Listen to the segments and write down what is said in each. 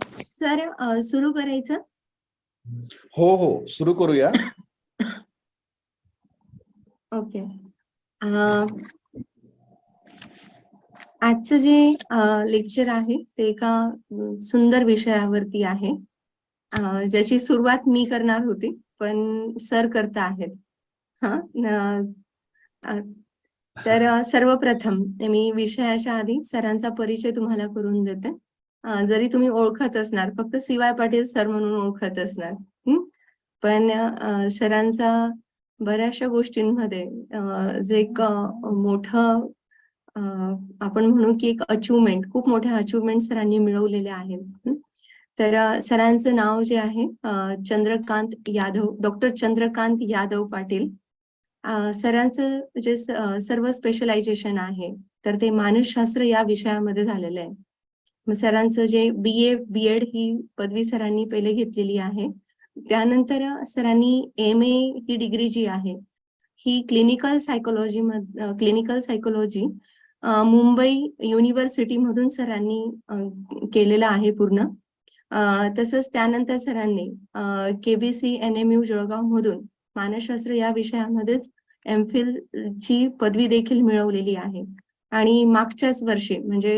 Sir सुरू करायचं. हो हो सुरू करूया. ओके. आजचं जे लेक्चर आहे ते एका सुंदर विषयावरती आहे, ज्याची सुरुवात मी करणार होती पण सर करता आहेत. तर सर्वप्रथम मी विषयाच्या आधी सरांचा परिचय तुम्हाला करून देते. जरी तुम्ही ओळखत असणार, फक्त CY पाटील सर म्हणून ओळखत असणार, पण सरांचा बऱ्याचशा गोष्टींमध्ये जे एक मोठं आपण म्हणू की एक अचिव्हमेंट, खूप मोठ्या अचिव्हमेंट सरांनी मिळवलेल्या आहेत. तर सरांचं नाव जे आहे चंद्रकांत यादव, डॉक्टर चंद्रकांत यादव पाटील. सरांचं जे सर्व स्पेशलायझेशन आहे तर ते मानसशास्त्र या विषयामध्ये झालेलं आहे. मग सरांचं जे BA BEd ही पदवी सरांनी पहिले घेतलेली आहे. त्यानंतर सरांनी MA ही डिग्री जी आहे ही क्लिनिकल सायकोलॉजी मुंबई युनिव्हर्सिटी मधून सरांनी केलेलं आहे पूर्ण. तसंच त्यानंतर सरांनी KBC NMU जळगाव मधून मानसशास्त्र या विषयामध्येच MPhil ची पदवी देखील मिळवलेली आहे. आणि मागच्याच वर्षी म्हणजे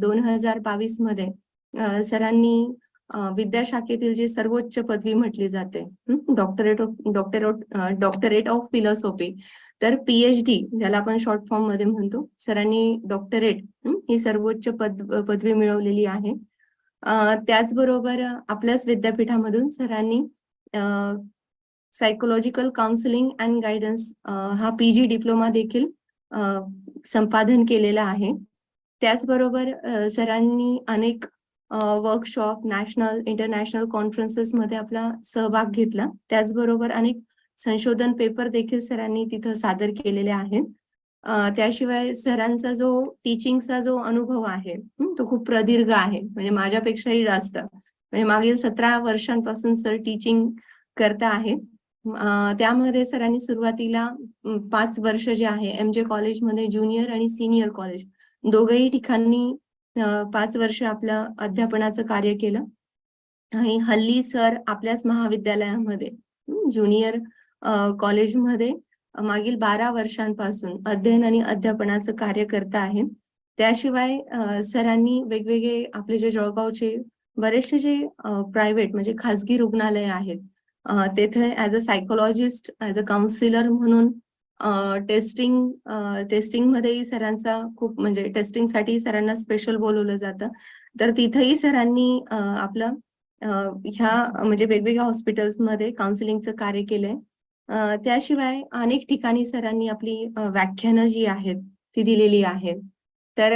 2022 मध्ये सरांनी विद्याशाखेतील जी सर्वोच्च पदवी म्हटली जाते, डॉक्टरेट ऑफ फिलॉसॉफी, तर PhD ज्याला आपण शॉर्ट फॉर्म मध्ये म्हणतो, सरांनी डॉक्टरेट ही सर्वोच्च पदवी मिळवलेली आहे. त्याचबरोबर आपल्याच विद्यापीठामधून सरांनी सायकोलॉजिकल काउन्सिलिंग अँड गायडन्स हा PG डिप्लोमा देखील संपादन केलेला आहे. त्याचबरोबर सरांनी अनेक वर्कशॉप, नॅशनल इंटरनॅशनल कॉन्फरन्सेस मध्ये आपला सहभाग घेतला. त्याचबरोबर अनेक संशोधन पेपर देखील सरांनी तिथं सादर केलेले आहेत. त्याशिवाय सरांचा जो टीचिंगचा जो अनुभव आहे तो खूप प्रदीर्घ आहे, म्हणजे माझ्यापेक्षाही जास्त. म्हणजे मागील 17 वर्षांपासून सर टीचिंग करता आहेत. त्यामध्ये सरांनी सुरुवातीला 5 वर्ष जे आहे MJ कॉलेजमध्ये ज्युनियर आणि सिनियर कॉलेज दोघही ठिकाणी 5 वर्ष आपलं अध्यापनाचं कार्य केलं. आणि हल्ली सर आपल्याच महाविद्यालयामध्ये ज्युनियर कॉलेजमध्ये मागील 12 वर्षांपासून अध्ययन आणि अध्यापनाचं कार्य करता आहेत. त्याशिवाय सरांनी वेगवेगळे आपले जे जळगावचे बरेचसे जे प्रायव्हेट म्हणजे खाजगी रुग्णालय आहेत तेथे as a psychologist, as a counsellor म्हणून टेस्टिंग मध्येही सरांचा खूप, म्हणजे टेस्टिंगसाठी सरांना स्पेशल बोलवलं जातं, तर तिथेही सरांनी आपलं ह्या म्हणजे वेगवेगळ्या हॉस्पिटल्समध्ये काउन्सिलिंगचं कार्य केलंय. त्याशिवाय अनेक ठिकाणी सरांनी आपली व्याख्यानं जी आहेत ती दिलेली आहेत. तर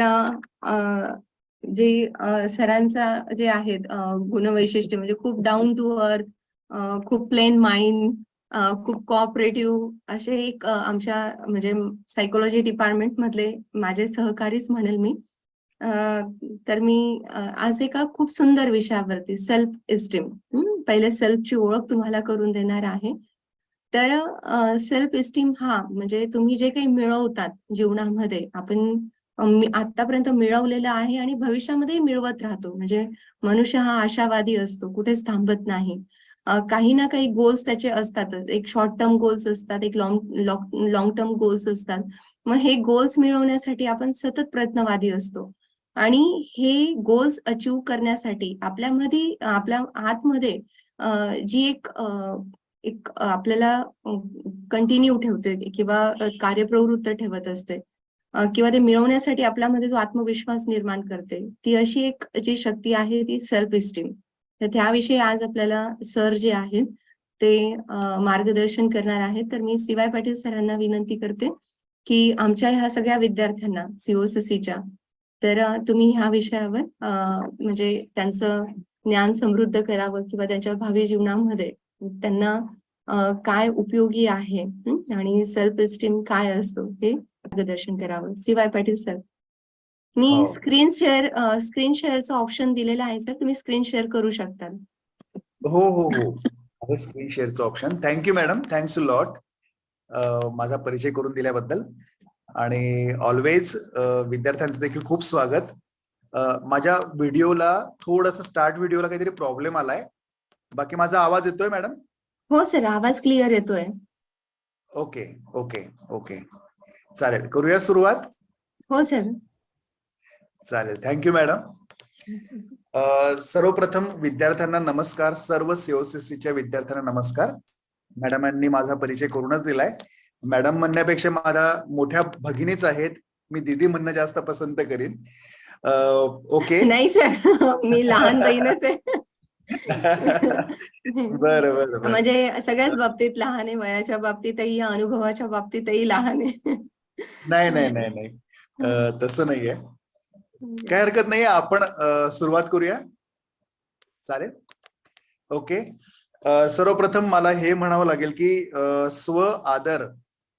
जे सरांचा जे आहेत गुणवैशिष्ट्य म्हणजे खूप डाऊन टू अर्थ, खूप प्लेन माइंड, खूप कोऑपरेटिव्ह असे एक आमच्या म्हणजे सायकोलॉजी डिपार्टमेंट मधले माझे सहकारीच म्हणेल मी. तर मी आज एका खूप सुंदर विषयावरती सेल्फ इस्टीम, पहिले सेल्फची ओळख तुम्हाला करून देणार आहे. तर सेल्फ इस्टीम हा म्हणजे तुम्ही जे काही मिळवतात जीवनामध्ये, आपण आतापर्यंत मिळवलेलं आहे आणि भविष्यामध्ये मिळवत राहतो. म्हणजे मनुष्य हा आशावादी असतो, कुठेच थांबत नाही. काही ना काही गोल्स त्याचे असतातच. एक शॉर्ट टर्म गोल्स असतात, एक लॉंग टर्म गोल्स असतात. मग हे गोल्स मिळवण्यासाठी आपण सतत प्रयत्नवादी असतो. आणि हे गोल्स अचीव करण्यासाठी आपल्यामध्ये, आपल्या आतमध्ये जी एक आपल्याला कंटिन्यू ठेवते किंवा कार्यप्रवृत्त ठेवत असते, किंवा ते मिळवण्यासाठी आपल्यामध्ये जो आत्मविश्वास निर्माण करते, ती अशी एक जी शक्ती आहे ती सेल्फ इस्टीम. तर त्याविषयी आज आपल्याला सर जे आहेत ते मार्गदर्शन करणार आहेत. तर मी CY पाटील सरांना विनंती करते की आमच्या ह्या सगळ्या विद्यार्थ्यांना COCCच्या, तर तुम्ही ह्या विषयावर म्हणजे त्यांचं ज्ञान समृद्ध करावं किंवा त्यांच्या भावी जीवनामध्ये त्यांना काय उपयोगी आहे आणि सेल्फ इस्टीम काय असतो हे मार्गदर्शन करावं. CY पाटील सर, मी स्क्रीन शेअरचं ऑप्शन दिलेलं आहे सर, तुम्ही स्क्रीन शेअर करू शकता. हो हो हो, स्क्रीन शेअरचं option. Thank you madam, thanks a lot माझा परिचय करून दिल्याबद्दल. आणि ऑलवेज विद्यार्थ्यांचं देखील खूप स्वागत. माझ्या व्हिडिओला थोडस स्टार्ट व्हिडिओला काहीतरी प्रॉब्लेम आलाय. बाकी माझा आवाज येतोय मॅडम? हो सर, आवाज क्लिअर येतोय. ओके ओके ओके, चालेल, करूया सुरुवात. हो सर. चालेल, थँक्यू मॅडम. सर्वप्रथम विद्यार्थ्यांना नमस्कार, सर्व सीओसीसीच्या विद्यार्थ्यांना नमस्कार. मॅडमांनी माझा परिचय करूनच दिलाय. मॅडम म्हणण्यापेक्षा माझ्या मोठ्या भगिनीच आहेत, मी दीदी म्हणणं जास्त पसंत करीन. ओके. नाही सर, मी लहान बहीणच आहे. बरं बरं बरं. म्हणजे सगळ्याच बाबतीत लहान आहे, वयाच्या बाबतीतही, अनुभवाच्या बाबतीतही लहान आहे. नाही नाही नाही नाही, तसं नाहीये, काय हरकत नाहीये. आपण सुरुवात करूया, चालेल. ओके. सर्वप्रथम मला हे म्हणावं लागेल की स्व आदर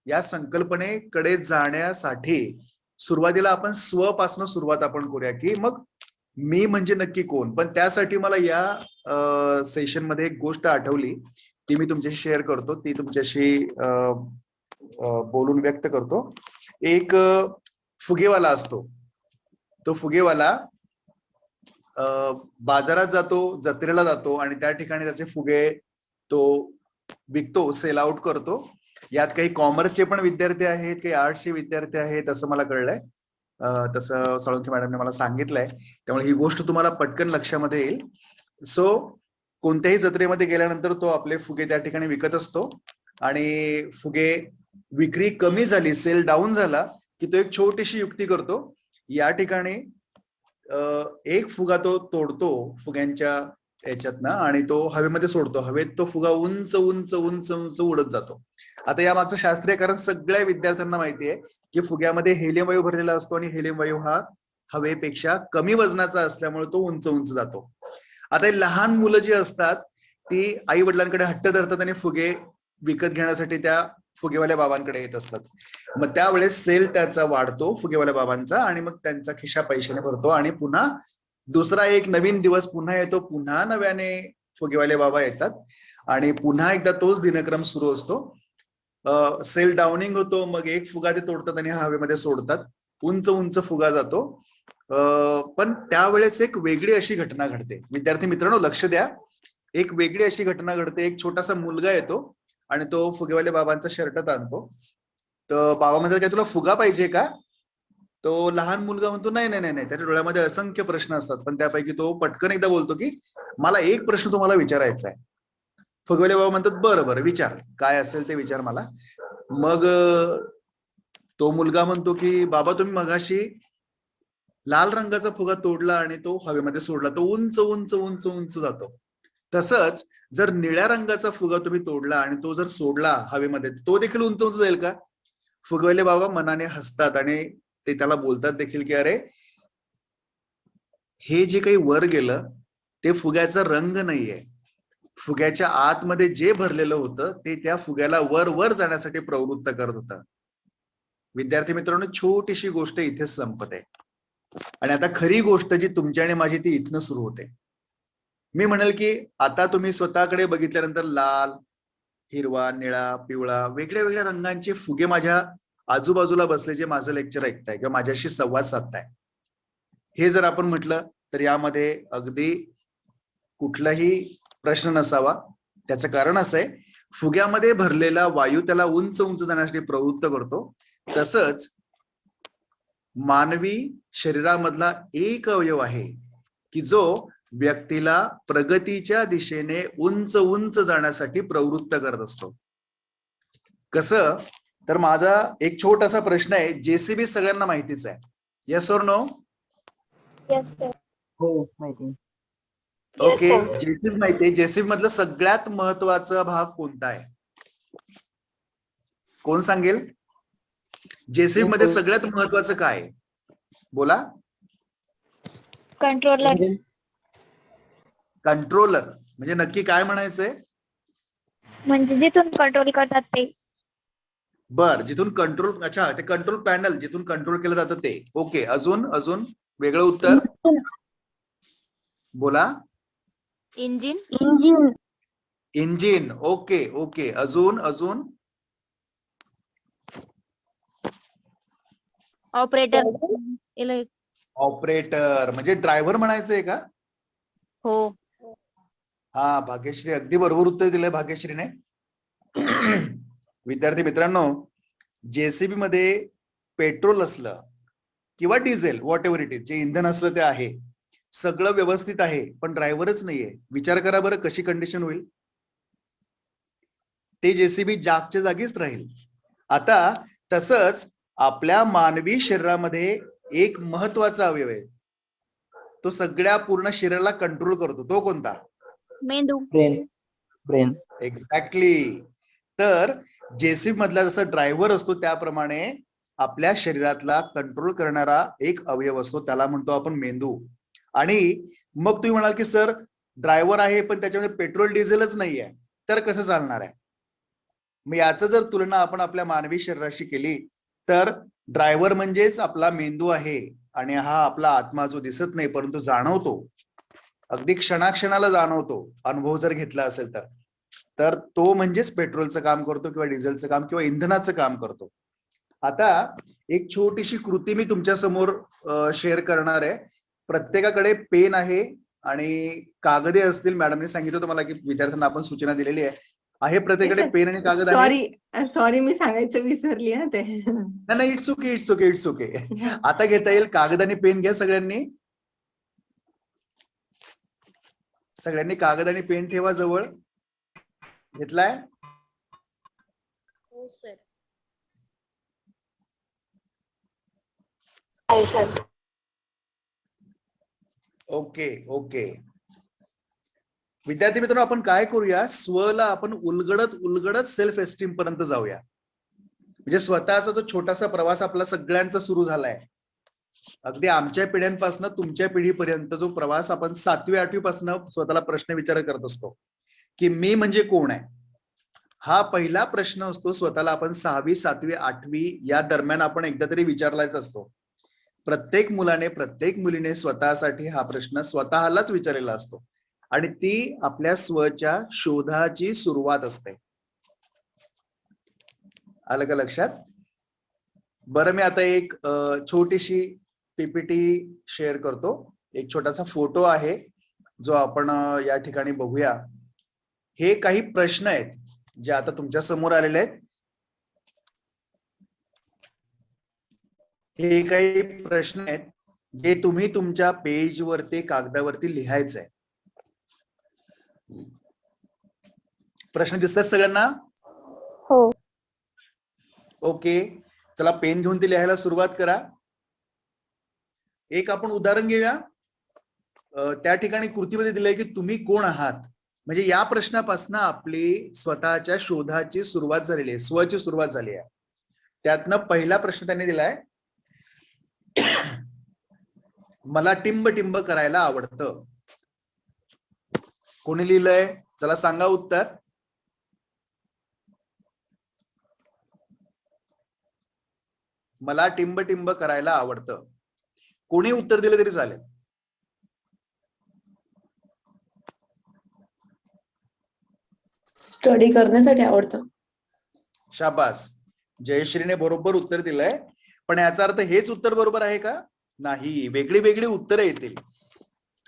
या संकल्पनेकडे जाण्यासाठी सुरुवातीला आपण स्व पासून सुरुवात आपण करूया, की मग मी म्हणजे नक्की कोण. पण त्यासाठी मला या सेशन मध्ये एक गोष्ट आठवली, ती मी तुमच्याशी शेअर करतो, ती तुमच्याशी बोलून व्यक्त करतो. एक फुगेवाला असतो. तो फुगेवाला बाजारात जातो, जत्रेला जातो आणि त्या ठिकाणी त्याचे फुगे तो विकतो, सेल आउट करतो. यात काही कॉमर्सचे पण विद्यार्थी आहेत, काही आर्ट्सचे विद्यार्थी आहेत, असं मला कळलंय. तसं साळुंखे मॅडमने मला सांगितलंय, त्यामुळे ही गोष्ट तुम्हाला पटकन लक्षामध्ये येईल. सो कोणत्याही जत्रेमध्ये गेल्यानंतर तो आपले फुगे त्या ठिकाणी विकत असतो आणि फुगे विक्री कमी झाली, सेल डाऊन झाला की तो एक छोटीशी युक्ती करतो. या ठिकाणी एक फुगा तो तोडतो फुग्यांच्या याच्यातनं आणि तो हवेमध्ये सोडतो. हवेत तो फुगा उंच उंच उंच उंच उडत जातो. आता या मागचं शास्त्रीय कारण सगळ्या विद्यार्थ्यांना माहिती आहे की फुग्यामध्ये हेलियम वायू भरलेला असतो आणि हेलियम वायू हा हवेपेक्षा कमी वजनाचा असल्यामुळे तो उंच उंच जातो. आता लहान मुलं जी असतात ती आई वडिलांकडे हट्ट धरतात आणि फुगे विकत घेण्यासाठी त्या फुगेवाल्या बाबांकडे येत असतात. मग त्यावेळेस सेल त्याचा वाढतो फुगेवाल्या बाबांचा आणि मग त्यांचा खिशा पैशाने भरतो आणि पुन्हा दुसरा एक नवीन दिवस पुन्हा येतो, पुन्हा नव्याने फुगेवाले बाबा येतात आणि पुन्हा एकदा तोच दिनक्रम सुरू असतो. सेल डाऊनिंग होतो, मग एक फुगा ते तोडतात आणि हवेमध्ये सोडतात, उंच उंच फुगा जातो. पण त्यावेळेस एक वेगळी अशी घटना घडते. विद्यार्थी मित्रांनो लक्ष द्या, एक वेगळी अशी घटना घडते. एक छोटासा मुलगा येतो आणि तो फुगेवाल्या बाबांचा शर्ट ताणतो. तर बाबा म्हणतात काय तुला फुगा पाहिजे का? तो लहान मुलगा म्हणतो नाही नाही नाही नाही. त्याच्या डोळ्यामध्ये असंख्य प्रश्न असतात, पण त्यापैकी तो पटकन एकदा बोलतो की मला एक प्रश्न तुम्हाला विचारायचा आहे. फुगेवाले बाबा म्हणतात बरं बरं विचार, काय असेल ते विचार मला. मग तो मुलगा म्हणतो की बाबा तुम्ही मगाशी लाल रंगाचा फुगा तोडला आणि तो हवेमध्ये सोडला, तो उंच उंच उंच उंच जातो. तसंच जर निळ्या रंगाचा फुगा तुम्ही तोडला आणि तो जर सोडला हवेमध्ये, तो देखील उंच उंच जाईल का? फुगवेले बाबा मनाने हसतात आणि ते त्याला बोलतात देखील की अरे हे जे काही वर गेलं ते फुग्याचा रंग नाहीये, फुग्याच्या आतमध्ये जे भरलेलं होतं ते त्या फुग्याला वर वर जाण्यासाठी प्रवृत्त करत होतं. विद्यार्थी मित्रांनो छोटीशी गोष्ट इथेच संपते आणि आता खरी गोष्ट जी तुमची आणि माझी ती इथनं सुरू होते. मी म्हणेल की आता तुम्ही स्वतःकडे बघितल्यानंतर लाल, हिरवा, निळा, पिवळा वेगळ्या वेगळ्या रंगांचे फुगे माझ्या आजूबाजूला बसले जे माझं लेक्चर ऐकताय किंवा माझ्याशी संवाद साधताय, हे जर आपण म्हटलं तर यामध्ये अगदी कुठलाही प्रश्न नसावा. त्याचं कारण असं आहे फुग्यामध्ये भरलेला वायू त्याला उंच उंच जाण्यासाठी प्रवृत्त करतो. तसंच मानवी शरीरामधला एक अवयव आहे की जो व्यक्तीला प्रगतीच्या दिशेने उंच उंच जाण्यासाठी प्रवृत्त करत असतो. कसं तर माझा एक छोटासा प्रश्न आहे, जेसीबी सगळ्यांना माहितीच आहे, yes or no? Yes sir. हो माहिती. ओके, जेसीबी माहिती आहे. जेसीबी मधला सगळ्यात महत्वाचा भाग कोणता आहे? कोण सांगेल? जेसीबी मध्ये सगळ्यात महत्वाचं काय आहे? बोला. कंट्रोलर. कंट्रोलर म्हणजे नक्की काय म्हणायचंय? म्हणजे जिथून कंट्रोल करतात ते. बर, जिथून कंट्रोल, अच्छा ते कंट्रोल पॅनल जिथून कंट्रोल केलं जातं ते. ओके, अजून अजून वेगळं उत्तर बोला. Engine. Engine. Engine. Okay okay, अजून अजून ऑपरेटर. ऑपरेटर म्हणजे ड्रायव्हर म्हणायचंय का? हो. हा, भाग्यश्री अगदी बरोबर उत्तर दिलंय भाग्यश्रीने. विद्यार्थी मित्रांनो, जेसीबी मध्ये पेट्रोल असलं किंवा diesel, what ever it is, जे इंधन असलं ते आहे, सगळं व्यवस्थित आहे, पण ड्रायव्हरच नाहीये. विचार करा बरं कशी कंडिशन होईल. ते जेसीबी जागच्या जागीच राहील. आता तसंच आपल्या मानवी शरीरामध्ये एक महत्वाचा अवयव आहे, तो सगळ्या पूर्ण शरीराला कंट्रोल करतो. तो कोणता? मेंदू. ब्रेन. एक्झॅक्टली. तर जेसीबी मधला जसा ड्रायव्हर असतो त्याप्रमाणे आपल्या शरीरातला कंट्रोल करणारा एक अवयव असतो, त्याला म्हणतो आपण मेंदू. आणि मग तुम्ही म्हणाल की सर ड्रायव्हर आहे पण त्याच्यामध्ये पेट्रोल डिझेलच नाहीये, तर कसं चालणार आहे? मग याचं जर तुलना आपण आपल्या मानवी शरीराशी केली तर ड्रायव्हर म्हणजेच आपला मेंदू आहे, आणि हा आपला आत्मा जो दिसत नाही परंतु जाणवतो, अगदी क्षणाक्षणाला जाणवतो, अनुभव जर घेतला असेल तर तो म्हणजेच पेट्रोलचं काम करतो किंवा डिझेलचं काम किंवा इंधनाचं काम करतो. आता एक छोटीशी कृती मी तुमच्या समोर शेअर करणार आहे. प्रत्येकाकडे पेन आहे आणि कागदे असतील. मॅडमने सांगितलं तुम्हाला की विद्यार्थ्यांना आपण सूचना दिलेली आहे प्रत्येकाकडे पेन आणि कागद आहे. सॉरी मी सांगायचं विसरली ना ते. नाही, it's okay, it's okay, it's okay. आता घेता येईल. कागद आणि पेन घ्या सगळ्यांनी. सगळ्यांनी कागद आणि पेन ठेवा जवळ. घेतलाय? हो सर. Okay okay. विद्यार्थी मित्रांनो, आपण काय करूया, स्वला आपण उलगडत उलगडत सेल्फ एस्टीम पर्यंत जाऊया. म्हणजे स्वतःचा जो छोटासा प्रवास आपला सगळ्यांचा सुरू झालाय, अगदी आमच्या पिढ्यांपासून तुमच्या पिढीपर्यंत जो प्रवास आपण 7वी 8वी पासून स्वतःला प्रश्न विचार करत असतो की मी म्हणजे कोण आहे. हा पहिला प्रश्न असतो स्वतःला आपण 6वी 7वी 8वी या दरम्यान आपण एकदा तरी विचारलाच असतो. प्रत्येक मुलाने प्रत्येक मुलीने स्वतःसाठी हा प्रश्न स्वतःलाच विचारलेला असतो, आणि ती आपल्या स्वच्या शोधाची सुरुवात असते. आलं का लक्षात? बरं, मी आता एक छोटीशी पीपीटी शेअर करतो. एक छोटासा फोटो आहे जो आपण या ठिकाणी बघूया. हे काही प्रश्न आहेत जे आता तुमच्या समोर आलेले आहेत. हे काही प्रश्न आहेत जे तुम्ही तुमच्या पेजवरती कागदावरती लिहायचंय. प्रश्न दिसतात सगळ्यांना? हो. ओके, चला पेन घेऊन ते लिहायला सुरुवात करा. एक आपण उदाहरण घेऊया. त्या ठिकाणी कृतीमध्ये दिलंय की तुम्ही कोण आहात. म्हणजे या प्रश्नापासून आपली स्वतःच्या शोधाची सुरुवात झालेली आहे, स्वची सुरुवात झाली आहे. त्यातनं पहिला प्रश्न त्यांनी दिलाय, मला टिंब टिंब करायला आवडतं. कोणी लिहिलंय? चला सांगा उत्तर. मला टिंब टिंब करायला आवडतं. कोणी उत्तर दिलं तरी चालेल. स्टडी करण्यासाठी आवडतं. शाबास, जयश्रीने बरोबर उत्तर दिलंय. पण याचा अर्थ हेच उत्तर बरोबर आहे का? नाही, वेगळी वेगळी उत्तरं येतील,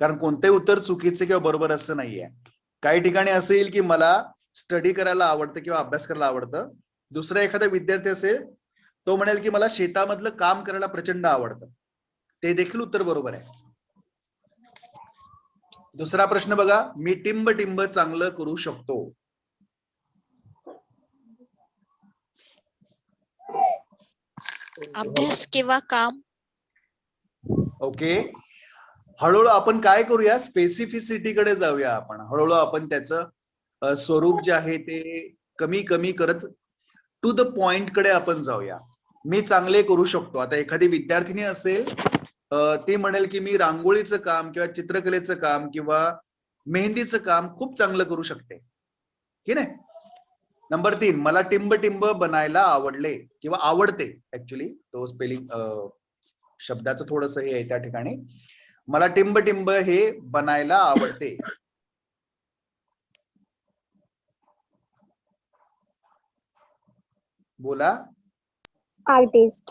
कारण कोणतेही उत्तर चुकीचे किंवा बरोबर असं नाहीये. काही ठिकाणी असं येईल की मला स्टडी करायला आवडतं किंवा अभ्यास करायला आवडतं. दुसरा एखादा विद्यार्थी असेल तो म्हणेल की मला शेतामधलं काम करायला प्रचंड आवडतं. ते देखील उत्तर बरोबर आहे. दुसरा प्रश्न बघा, मी टिंब टिंब चांगलं करू शकतो. अभ्यास किंवा काम. ओके, हळूहळू आपण काय करूया, स्पेसिफिसिटीकडे जाऊया. आपण हळूहळू आपण त्याचं स्वरूप जे आहे ते कमी कमी करत टू द पॉइंट कडे आपण जाऊया. मी चांगले करू शकतो. आता एखादी विद्यार्थिनी असेल, ती म्हणेल की मी रांगोळीचं काम किंवा चित्रकलेचं काम किंवा मेहंदीचं काम खूप चांगलं करू शकते, की नाही. नंबर 3, मला टिंब टिंब बनायला आवडले किंवा आवडते. ऍक्च्युली तो स्पेलिंग शब्दाचं थोडस हे आहे त्या ठिकाणी. मला टिंब टिंब हे बनायला आवडते. बोला. आर्टिस्ट.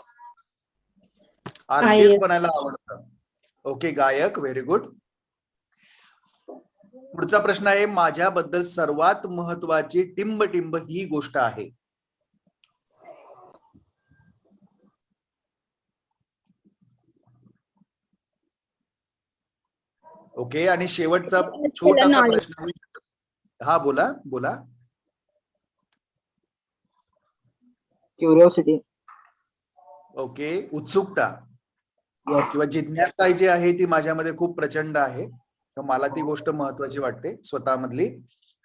आर्टिस्ट बनायला आवडतं. ओके, गायक, व्हेरी गुड. पुढचा प्रश्न आहे, माझ्याबद्दल सर्वात महत्वाची टिंब ही गोष्ट आहे. ओके, आणि शेवटचा छोटासा knowledge. प्रश्न. हा, बोला बोला. क्युरिओसिटी. ओके, उत्सुकता किंवा जिज्ञासा जी आहे ती माझ्यामध्ये खूप प्रचंड आहे. मला ती गोष्ट महत्वाची वाटते स्वतःमधली.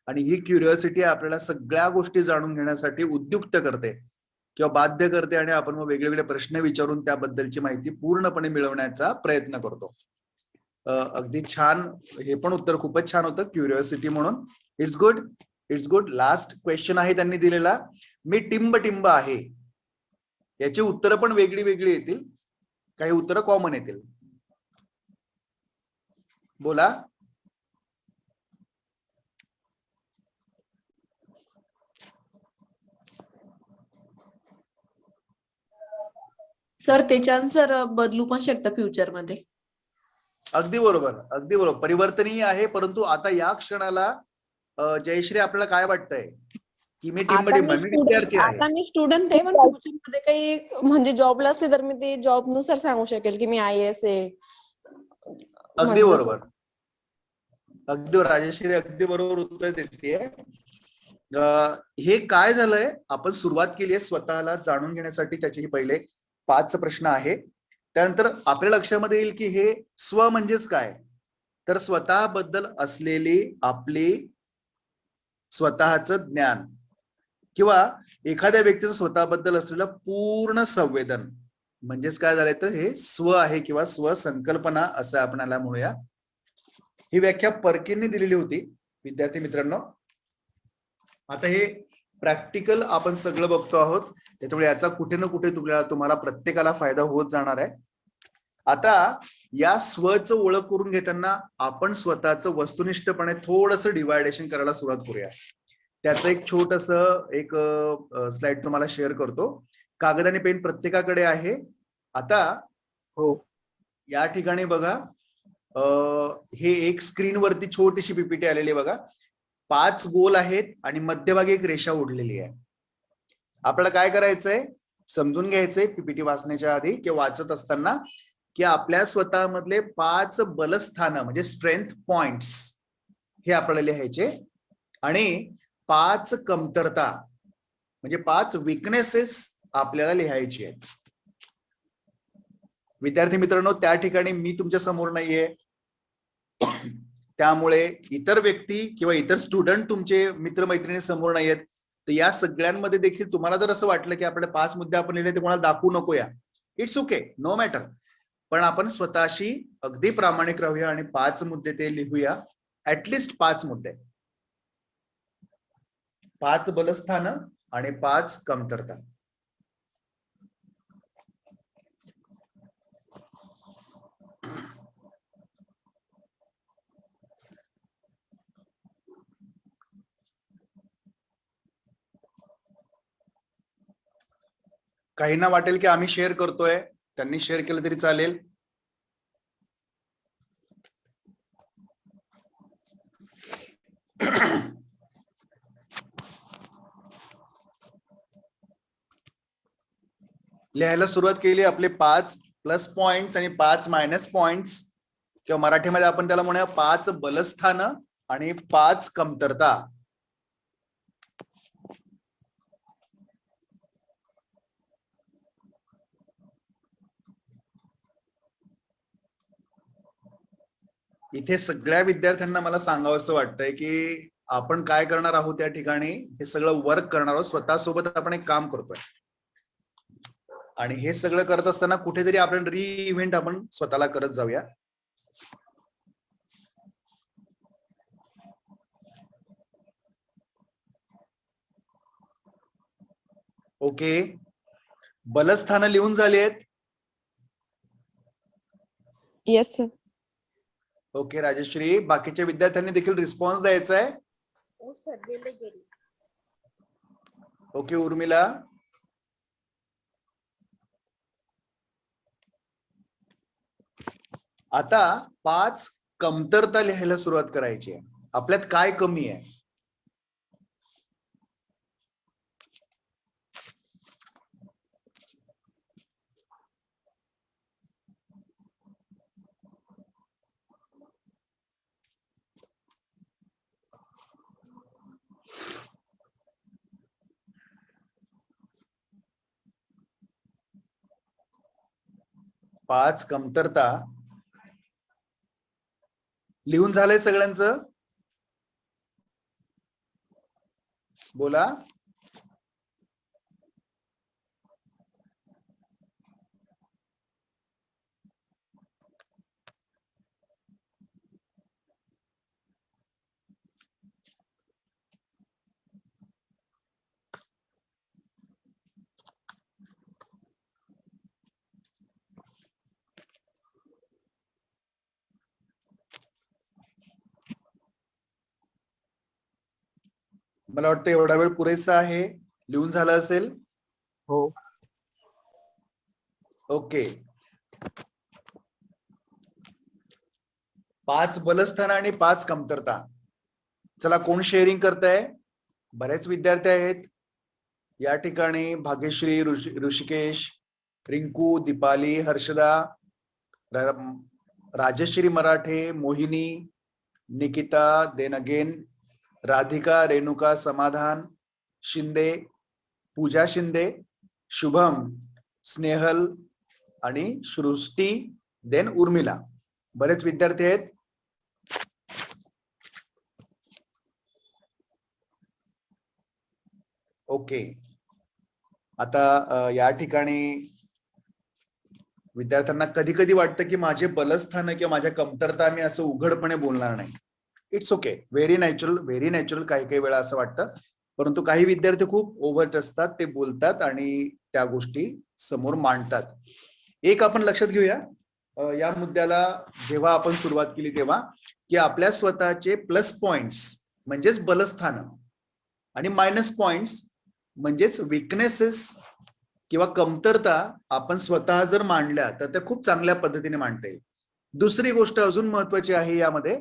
आणि ही क्युरिओसिटी आपल्याला सगळ्या गोष्टी जाणून घेण्यासाठी उद्युक्त करते किंवा बाध्य करते, आणि आपण मग वेगवेगळे प्रश्न विचारून त्याबद्दलची माहिती पूर्णपणे मिळवण्याचा प्रयत्न करतो. अगदी छान, हे पण उत्तर खूपच छान होतं, क्युरिओसिटी म्हणून. It's good, it's good. Last question आहे त्यांनी दिलेला, मी टिंब आहे. याची उत्तरं पण वेगळी वेगळी येतील, काही उत्तरं कॉमन येतील. बोला. सर त्याच्यात सर बदलू पण शकतं फ्युचर मध्ये. अगदी बरोबर, अगदी बरोबर. परिवर्तनीय आहे, परंतु आता या क्षणाला जयश्री आपल्याला काय वाटतंय की मी टिंब मी विद्यार्थी आहे. आता मी स्टुडंट आहे, पण फ्युचर मध्ये काही म्हणजे जॉबला असले तर मी ते जॉब नुसार सांगू शकेल की मी IAS आहे. अगदी बरोबर, अगदी बरोबर. राजश्री अगदी बरोबर उत्तर देते. हे काय झालंय, आपण सुरुवात केली आहे स्वतःला जाणून घेण्यासाठी. त्याचे पहिले 5 प्रश्न आहे. त्यानंतर आपल्या लक्षामध्ये येईल की हे स्व म्हणजेच काय, तर स्वतःबद्दल असलेली आपली स्वतःचं ज्ञान किंवा एखाद्या व्यक्तीचं स्वतःबद्दल असलेलं पूर्ण संवेदन म्हणजेच काय झालंय, तर हे स्व आहे किंवा स्वसंकल्पना असं आपल्याला म्हणूया. ही व्याख्या पर्किनने दिलेली होती विद्यार्थी मित्रांनो. आता हे प्रॅक्टिकल आपण सगळं बघतो आहोत, त्याच्यामुळे याचा कुठे ना कुठे तुम्हाला प्रत्येकाला फायदा होत जाणार आहे. आता या स्वचं ओळख करून घेताना आपण स्वतःचं वस्तुनिष्ठपणे थोडंसं डिवायडेशन करायला सुरुवात करूया. त्याचं एक छोटंसं एक स्लाइड तुम्हाला शेअर करतो. कागद आणि पेन प्रत्येकाकडे आहे. आता हो, या ठिकाणी बघा, हे एक स्क्रीनवरती छोटीशी पीपीटी आलेली बघा. 5 गोल आहेत आणि मध्यभागी एक रेषा ओढलेली आहे. आपल्याला काय करायचंय, समजून घ्यायचंय पीपीटी वाचण्याच्या आधी किंवा वाचत असताना, की आपल्या स्वतःमधले 5 बलस्थान म्हणजे स्ट्रेंथ पॉइंट्स हे आपल्याला लिहायचे, आणि 5 कमतरता म्हणजे 5 विकनेसेस आपल्याला लिहायची आहेत. विद्यार्थी मित्रांनो, त्या ठिकाणी मी तुमच्या समोर नाहीये, त्यामुळे इतर व्यक्ती किंवा इतर स्टुडंट तुमचे मित्रमैत्रिणी समोर नाहीयेत. तर या सगळ्यांमध्ये देखील तुम्हाला जर असं वाटलं की आपले 5 मुद्दे आपण लिहिले ते कोणाला दाखवू नकोया, इट्स ओके, नो मॅटर. पण आपण स्वतःशी अगदी प्रामाणिक राहूया आणि 5 मुद्दे ते लिहूया. ऍटलिस्ट 5 मुद्दे, 5 बलस्थान आणि 5 कमतरता. काहींना वाटेल की आम्ही शेअर करतोय, त्यांनी शेअर केलं तरी चालेल. लिहायला सुरुवात केली. आपले 5 प्लस पॉइंट्स आणि 5 मायनस पॉइंट्स, किंवा मराठीमध्ये आपण त्याला म्हणूया 5 बलस्थान आणि 5 कमतरता. इथे सगळ्या विद्यार्थ्यांना मला सांगावंसं वाटतंय की आपण काय करणार आहोत, या ठिकाणी हे सगळं वर्क करणार आहोत. स्वतःसोबत आपण एक काम करतोय, आणि हे सगळं करत असताना कुठेतरी आपण रिइव्हेंट आपण स्वतःला करत जाऊया. ओके, बलस्थान लिहून झाली आहेत. Yes sir. ओके राजश्री, बाकीच्या विद्यार्थ्यांनी देखील रिस्पॉन्स द्यायचा आहे. ओके उर्मिला, आता 5 कमतरता लिहायला सुरुवात करायची आहे. आपल्यात काय कमी आहे? पाच कमतरता लिहून झालंय सगळ्यांचं? बोला. मला वाटतं एवढा वेळ पुरेसा आहे. लिहून झालं असेल? हो. ओके. 5 बलस्थान आणि 5 कमतरता. चला, कोण शेअरिंग करताय? बरेच विद्यार्थी आहेत या ठिकाणी. भाग्यश्री, ऋषिकेश, रिंकू, दीपाली, हर्षदा, राजश्री मराठे, मोहिनी, निकिता, देन अगेन, राधिका, रेणुका, समाधान, शिंदे, पूजा शिंदे, शुभम, स्नेहल आणि सृष्टी, देन उर्मिला. बरेच विद्यार्थी आहेत. ओके. आता या ठिकाणी विद्यार्थ्यांना कधी कधी वाटतं की माझे बलस्थान किंवा माझ्या कमतरता मी असं उघडपणे बोलणार नाही. It's okay, very natural, very natural. काही काही वेळा असं वाटतं, परंतु काही विद्यार्थी खूप ओव्हर्ट असतात, ते बोलतात आणि त्या गोष्टी समोर मांडतात. एक आपण लक्षात घेऊया या मुद्द्याला जेव्हा आपण सुरुवात केली तेव्हा, की आपल्या स्वतःचे प्लस पॉइंट्स म्हणजेच बलस्थान आणि मायनस पॉइंट्स म्हणजेच विकनेसेस किंवा कमतरता आपण स्वतः जर मांडल्या तर त्या खूप चांगल्या पद्धतीने मांडता येईल. दुसरी गोष्ट अजून महत्वाची आहे यामध्ये,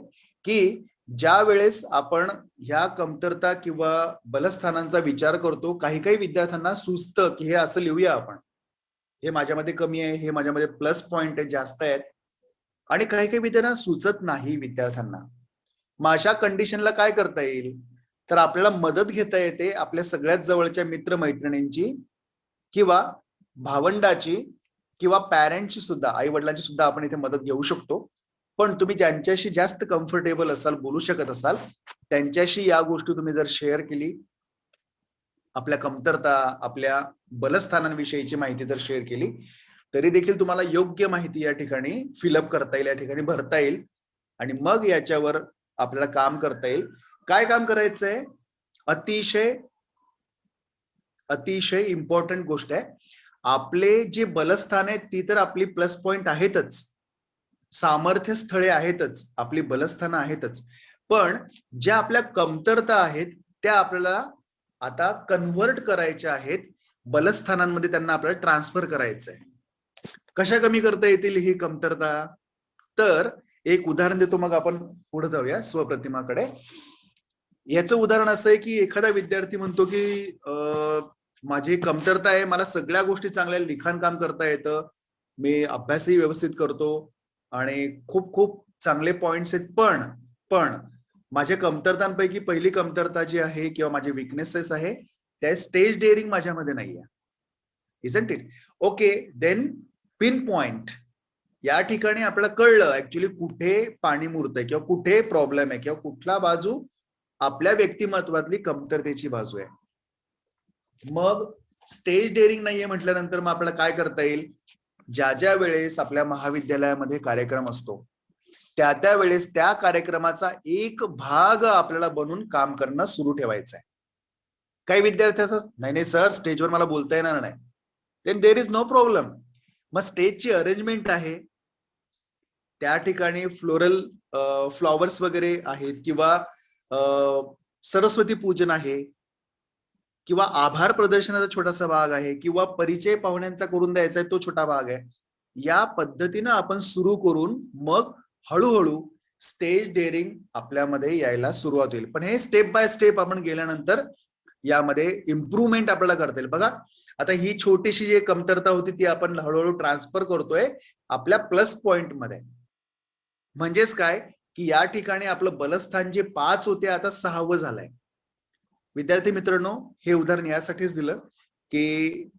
की ज्या वेळेस आपण ह्या कमतरता किंवा बलस्थानांचा विचार करतो, काही काही विद्यार्थ्यांना सुचतं की हे असं लिहूया आपण, हे माझ्यामध्ये कमी आहे, हे माझ्यामध्ये प्लस पॉइंट आहे, जास्त आहेत. आणि काही काही विद्यार्थ्यांना सुचत नाही विद्यार्थ्यांना. मग अशा कंडिशनला काय करता येईल? तर आपल्याला मदत घेता येते आपल्या सगळ्यात जवळच्या मित्रमैत्रिणींची किंवा भावंडाची किंवा पॅरेंटची सुद्धा, आई वडिलांची सुद्धा आपण इथे मदत घेऊ शकतो. पण तुम्ही ज्यांच्याशी जास्त कम्फर्टेबल असाल, बोलू शकत असाल, त्यांच्याशी या गोष्टी तुम्ही जर शेअर केली, आपल्या कमतरता, आपल्या बलस्थानांविषयीची माहिती जर शेअर केली, तरी देखील तुम्हाला योग्य माहिती या ठिकाणी फिलअप करता येईल, या ठिकाणी भरता येईल आणि मग याच्यावर आपल्याला काम करता येईल. काय काम करायचंय? अतिशय अतिशय इम्पॉर्टंट गोष्ट आहे. आपले जे बलस्थान आहेत ती तर आपली प्लस पॉइंट आहेतच, सामर्थ्य स्थळे आहेतच, आपली बलस्थानं आहेतच, पण ज्या आपल्या कमतरता आहेत त्या आपल्याला आता कन्व्हर्ट करायच्या आहेत बलस्थानांमध्ये, त्यांना आपल्याला ट्रान्सफर करायचंय. कशा कमी करता येतील ही कमतरता? तर एक उदाहरण देतो, मग आपण पुढे जाऊया स्वप्रतिमाकडे. याचं उदाहरण असं आहे की एखादा विद्यार्थी म्हणतो की माझी कमतरता आहे, मला सगळ्या गोष्टी चांगल्या, लिखाण काम करता येतं, मी अभ्यासही व्यवस्थित करतो आणि खूप खूप चांगले पॉइंट्स आहेत, पण माझ्या कमतरतांपैकी पहिली कमतरता जी आहे किंवा माझे विकनेसेस आहे त्या स्टेज डेअरिंग माझ्यामध्ये नाहीये. Isn't it? Okay, then pinpoint. या ठिकाणी आपल्याला कळलं ऍक्च्युली कुठे पाणी मुरतंय किंवा कुठे प्रॉब्लेम आहे किंवा कुठला बाजू आपल्या व्यक्तिमत्वातली कमतरतेची बाजू आहे. मग स्टेज डेअरिंग नाहीये म्हटल्यानंतर मग आपल्याला काय करता येईल? ज्या ज्या वेळेस आपल्या महाविद्यालयामध्ये कार्यक्रम असतो त्या वेळेस त्या कार्यक्रमाचा एक भाग आपल्याला बनून काम करणं सुरू ठेवायचं आहे. काही विद्यार्थी असं, नाही सर स्टेजवर मला बोलता येणार नाही, then there is no problem. मग स्टेजची अरेंजमेंट आहे, त्या ठिकाणी फ्लोरल फ्लॉवर्स वगैरे आहेत किंवा सरस्वती पूजन आहे किंवा आभार प्रदर्शनाचा छोटासा भाग आहे किंवा परिचय पाहुण्यांचा करून द्यायचा आहे, तो छोटा भाग आहे. या पद्धतीनं आपण सुरू करून मग हळूहळू स्टेज डेअरिंग आपल्यामध्ये यायला सुरुवात होईल. पण हे स्टेप बाय स्टेप आपण गेल्यानंतर यामध्ये इम्प्रूव्हमेंट आपल्याला करता येईल. बघा आता ही छोटीशी जी कमतरता होती ती आपण हळूहळू ट्रान्सफर करतोय आपल्या प्लस पॉइंट मध्ये. म्हणजेच काय की या ठिकाणी आपलं बलस्थान जे 5 होते आता 6वं झालंय. विद्यार्थी मित्रांनो, हे उदाहरण यासाठीच दिलं की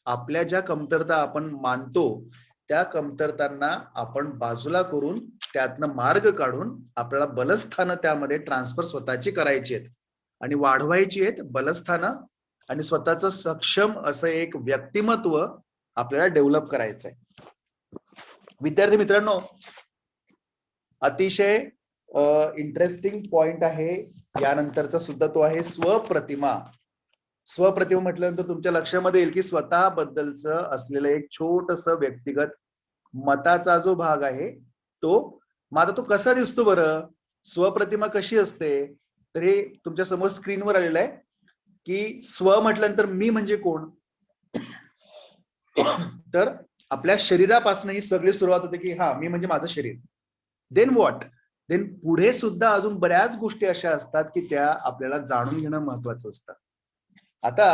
आपल्या ज्या कमतरता आपण मानतो त्या कमतरतांना आपण बाजूला करून त्यातनं मार्ग काढून आपल्याला बलस्थानं त्यामध्ये ट्रान्सफर स्वतःची करायची आहेत आणि वाढवायची आहेत बलस्थानं आणि स्वतःचं सक्षम असं एक व्यक्तिमत्व आपल्याला डेव्हलप करायचंय. विद्यार्थी मित्रांनो, अतिशय इंटरेस्टिंग पॉइंट आहे यानंतरचा सुद्धा, तो आहे स्वप्रतिमा. स्वप्रतिमा म्हटल्यानंतर तुमच्या लक्षामध्ये येईल की स्वतःबद्दलचं असलेलं एक छोटस व्यक्तिगत मताचा जो भाग आहे तो. मग आता तो कसा दिसतो बरं, स्वप्रतिमा कशी असते, तर हे तुमच्या समोर स्क्रीनवर आलेलं आहे की स्व म्हटल्यानंतर मी म्हणजे कोण, तर आपल्या शरीरापासून ही सगळी सुरुवात होते की हा मी म्हणजे माझं शरीर. देन व्हॉट, देन पुढे सुद्धा अजून बऱ्याच गोष्टी अशा असतात की त्या आपल्याला जाणून घेणं महत्वाचं असतं. आता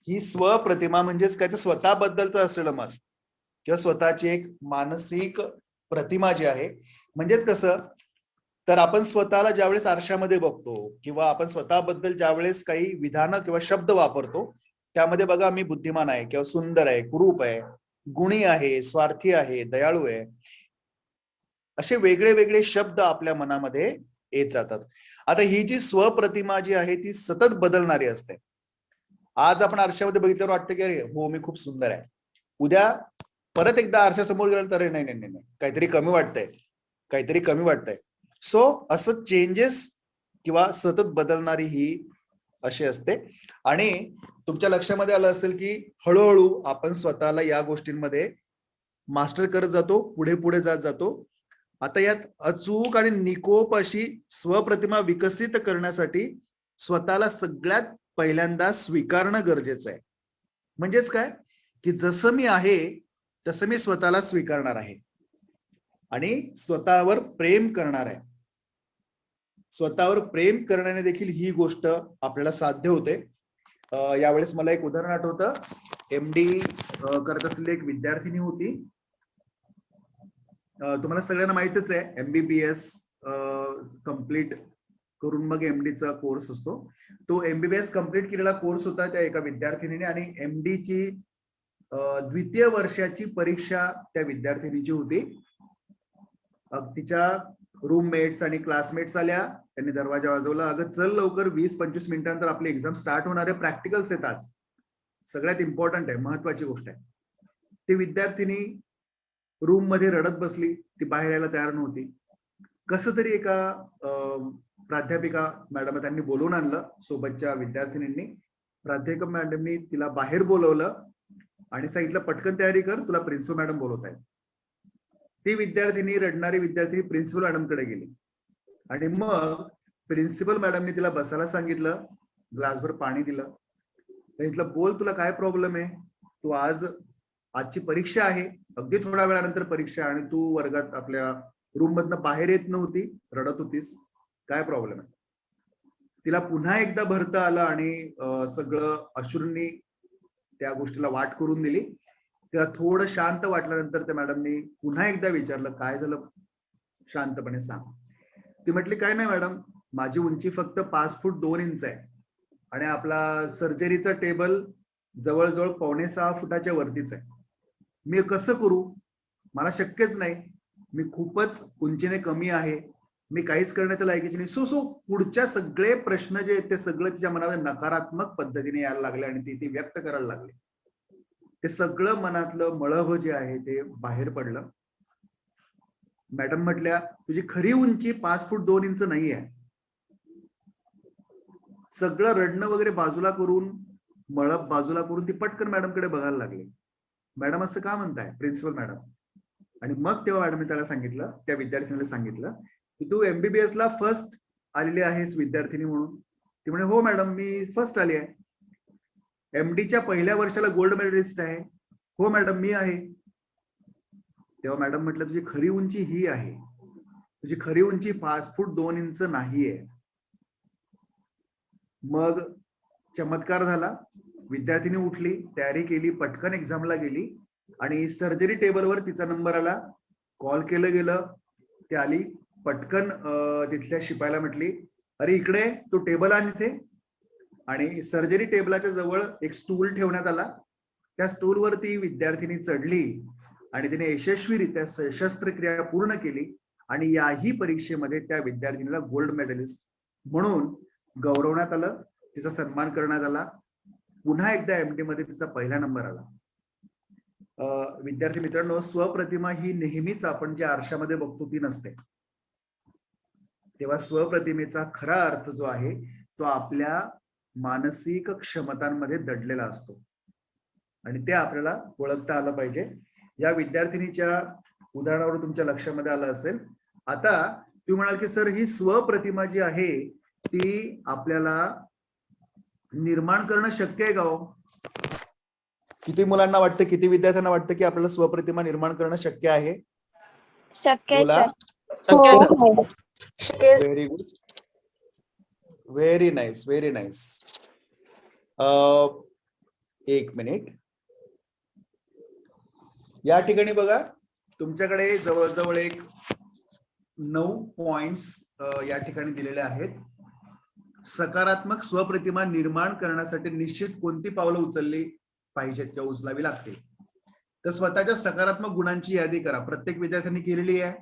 ही स्वप्रतिमा म्हणजेच काय, तर स्वतःबद्दलचं असलेलं मत किंवा स्वतःची एक मानसिक प्रतिमा जी आहे. म्हणजेच कसं, तर आपण स्वतःला ज्यावेळेस आरशामध्ये बघतो किंवा आपण स्वतःबद्दल ज्यावेळेस काही विधानं किंवा शब्द वापरतो त्यामध्ये बघा मी बुद्धिमान आहे किंवा सुंदर आहे, कुरूप आहे, गुणी आहे, स्वार्थी आहे, दयाळू आहे, असे वेगळे वेगळे शब्द आपल्या मनामध्ये येत जातात. आता ही जी स्वप्रतिमा जी आहे ती सतत बदलणारी असते. आज आपण आरशामध्ये बघितल्यावर वाटतं की अरे हो मी खूप सुंदर आहे, उद्या परत एकदा आरशासमोर गेलं तर नाही नाही नाही काहीतरी कमी वाटतंय, काहीतरी कमी वाटतंय. सो असं चेंजेस किंवा सतत बदलणारी ही अशी असते. आणि तुमच्या लक्षामध्ये आलं असेल की हळूहळू आपण स्वतःला या गोष्टींमध्ये मास्टर करत जातो, पुढे पुढे जात जातो. आता यात अचूक आणि निकोप अशी स्वप्रतिमा विकसित करण्यासाठी स्वतःला सगळ्यात पहिल्यांदा स्वीकारणं गरजेचं आहे. म्हणजेच काय की जसं मी आहे तसं मी स्वतःला स्वीकारणार आहे आणि स्वतःवर प्रेम करणार आहे. स्वतःवर प्रेम करण्याने देखील ही गोष्ट आपल्याला साध्य होते. यावेळेस मला एक उदाहरण आठवतं. MD करत असलेली एक विद्यार्थिनी होती. तुम्हाला सगळ्यांना माहितच आहे MBBS कम्प्लीट करून मग MDचा कोर्स असतो. तो MBBS कम्प्लीट केलेला कोर्स होता त्या एका विद्यार्थिनीने आणि MDची द्वितीय वर्षाची परीक्षा त्या विद्यार्थिनीची होती. तिच्या रूममेट्स आणि क्लासमेट्स आल्या, त्यांनी दरवाजा वाजवला, अगं चल लवकर 20-25 मिनिटांनंतर आपली एक्झाम स्टार्ट होणार आहे, प्रॅक्टिकल्स आहेत आज, सगळ्यात इम्पॉर्टंट आहे, महत्वाची गोष्ट आहे. ती विद्यार्थिनी रूम मध्ये रडत बसली, ती बाहेर यायला तयार नव्हती. कसं तरी एका प्राध्यापिका मॅडम त्यांनी बोलवून आणलं सोबतच्या विद्यार्थिनींनी. प्राध्यापिका मॅडमनी तिला बाहेर बोलवलं आणि सांगितलं पटकन तयारी कर, तुला प्रिन्सिपल मॅडम बोलवत आहेत. ती विद्यार्थिनी, रडणारी विद्यार्थिनी प्रिन्सिपल मॅडमकडे गेली आणि मग प्रिन्सिपल मॅडमनी तिला बसायला सांगितलं, ग्लासभर पाणी दिलं, सांगितलं बोल तुला काय प्रॉब्लेम आहे, तू आजची परीक्षा आहे, अगदी थोड्या वेळानंतर परीक्षा आणि तू वर्गात आपल्या रूम मधनं बाहेर येत नव्हती, रडत होतीस, काय प्रॉब्लेम आहे. तिला पुन्हा एकदा भरता आलं आणि सगळं अश्रूंनी त्या गोष्टीला वाट करून दिली. तिला थोडं शांत वाटल्यानंतर त्या मॅडमनी पुन्हा एकदा विचारलं काय झालं, शांतपणे सांग. ती म्हटली काय नाही मॅडम, माझी उंची फक्त 5 फूट 2 इंच आहे आणि आपला सर्जरीचा टेबल जवळजवळ 5.25 फुटाच्या वरतीच आहे, मी कसं करू, मला शक्यच नाही, मी खूपच उंचीने कमी आहे, मी काहीच करण्याच्या लायकीची नाही. सो पुढच्या सगळे प्रश्न जे आहेत ते सगळं तिच्या मनामध्ये नकारात्मक पद्धतीने यायला लागले आणि ती व्यक्त करायला लागली. ते सगळं मनातलं मळभ जे आहे ते बाहेर पडलं. मॅडम म्हटल्या तुझी खरी उंची 5 फूट 2 इंच नाही आहे. सगळं रडणं वगैरे बाजूला करून, मळभ बाजूला करून ती पटकन मॅडमकडे बघायला लागली. मॅडम असं का म्हणताय, प्रिन्सिपल मॅडम. आणि मग तेव्हा मॅडमने त्याला सांगितलं, त्या विद्यार्थिनीला सांगितलं की तू MBBS ला फर्स्ट आलेली आहेस विद्यार्थिनी म्हणून. ती म्हणे हो मॅडम मी फर्स्ट आली आहे. MDच्या पहिल्या वर्षाला गोल्ड मेडलिस्ट आहे. हो मॅडम मी आहे. तेव्हा मॅडम म्हटलं तुझी खरी उंची ही आहे, तुझी खरी उंची 5 फूट 2 इंच नाहीये. मग चमत्कार झाला, विद्यार्थिनी उठली, तयारी केली, पटकन एक्झामला गेली आणि सर्जरी टेबलवर तिचा नंबर आला. कॉल केलं गेलं, ती आली, पटकन तिथल्या शिपायाला म्हटली, अरे इकडे तो टेबल आण इथे. आणि सर्जरी टेबलाच्या जवळ एक स्टूल ठेवण्यात आला. त्या स्टूलवरती विद्यार्थिनी चढली आणि तिने यशस्वीरित्या शस्त्रक्रिया पूर्ण केली आणि याही परीक्षेमध्ये त्या विद्यार्थिनीला गोल्ड मेडलिस्ट म्हणून गौरवण्यात आलं, तिचा सन्मान करण्यात आला. पुन्हा एकदा एमटी मध्ये तिचा पहिला नंबर आला. विद्यार्थी मित्रांनो, स्वप्रतिमा ही नेहमीच आपण ज्या आरशामध्ये बघतो ती नसते. तेव्हा स्वप्रतिमेचा खरा अर्थ जो आहे तो आपल्या मानसिक क्षमतांमध्ये दडलेला असतो आणि ते आपल्याला ओळखता आलं पाहिजे. या विद्यार्थिनीच्या उदाहरणावरून तुमच्या लक्षामध्ये आलं असेल. आता तुम्ही म्हणाल की सर ही स्वप्रतिमा जी आहे ती आपल्याला निर्माण करणं शक्य आहे का हो? किती मुलांना वाटतं, किती विद्यार्थ्यांना वाटतं की आपल्याला स्वप्रतिमा निर्माण करणं शक्य आहे? शक्य आहे बोला. Sir. Very good, very nice, very nice. एक मिनिट. या ठिकाणी बघा, तुमच्याकडे जवळजवळ एक 9 पॉइंट्स या ठिकाणी दिलेले आहेत. सकारात्मक स्वप्रतिमा निर्माण करण्यासाठी निश्चित कोणती पावलं उचलली पाहिजेत किंवा उचलावी लागतील? तर स्वतःच्या सकारात्मक गुणांची यादी करा. प्रत्येक विद्यार्थ्यांनी केलेली आहे?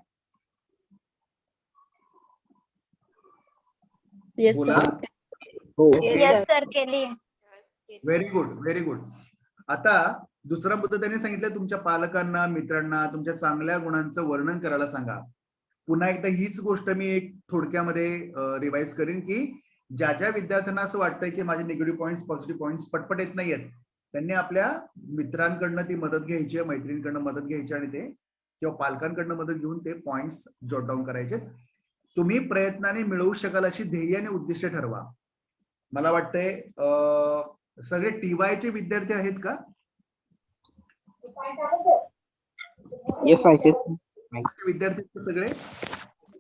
येस बोला. सर. येस सर, केली. Very good, very good. आता दुसरा मुद्दा त्यांनी सांगितलं, तुमच्या पालकांना, मित्रांना तुमच्या चांगल्या गुणांचं वर्णन करायला सांगा. पुन्हा एकदा हीच गोष्ट मी एक थोडक्यामध्ये रिवाइज करीन की ज्या ज्या विद्यार्थ्यांना असं वाटतंय की माझे निगेटिव्ह पॉईंट्स, पॉझिटिव्ह पॉईंट्स पटपट येत नाहीयेत, त्यांनी आपल्या मित्रांकडनं ती मदत घ्यायची, मैत्रिणींकडनं मदत घ्यायची आणि ते किंवा पालकांकडनं मदत घेऊन ते पॉइंट्स जॉट डाऊन करायचे. तुम्ही प्रयत्नाने मिळवू शकाल अशी ध्येय आणि उद्दिष्ट ठरवा. मला वाटतंय सगळे टीवायचे विद्यार्थी आहेत का? विद्यार्थी सगळे?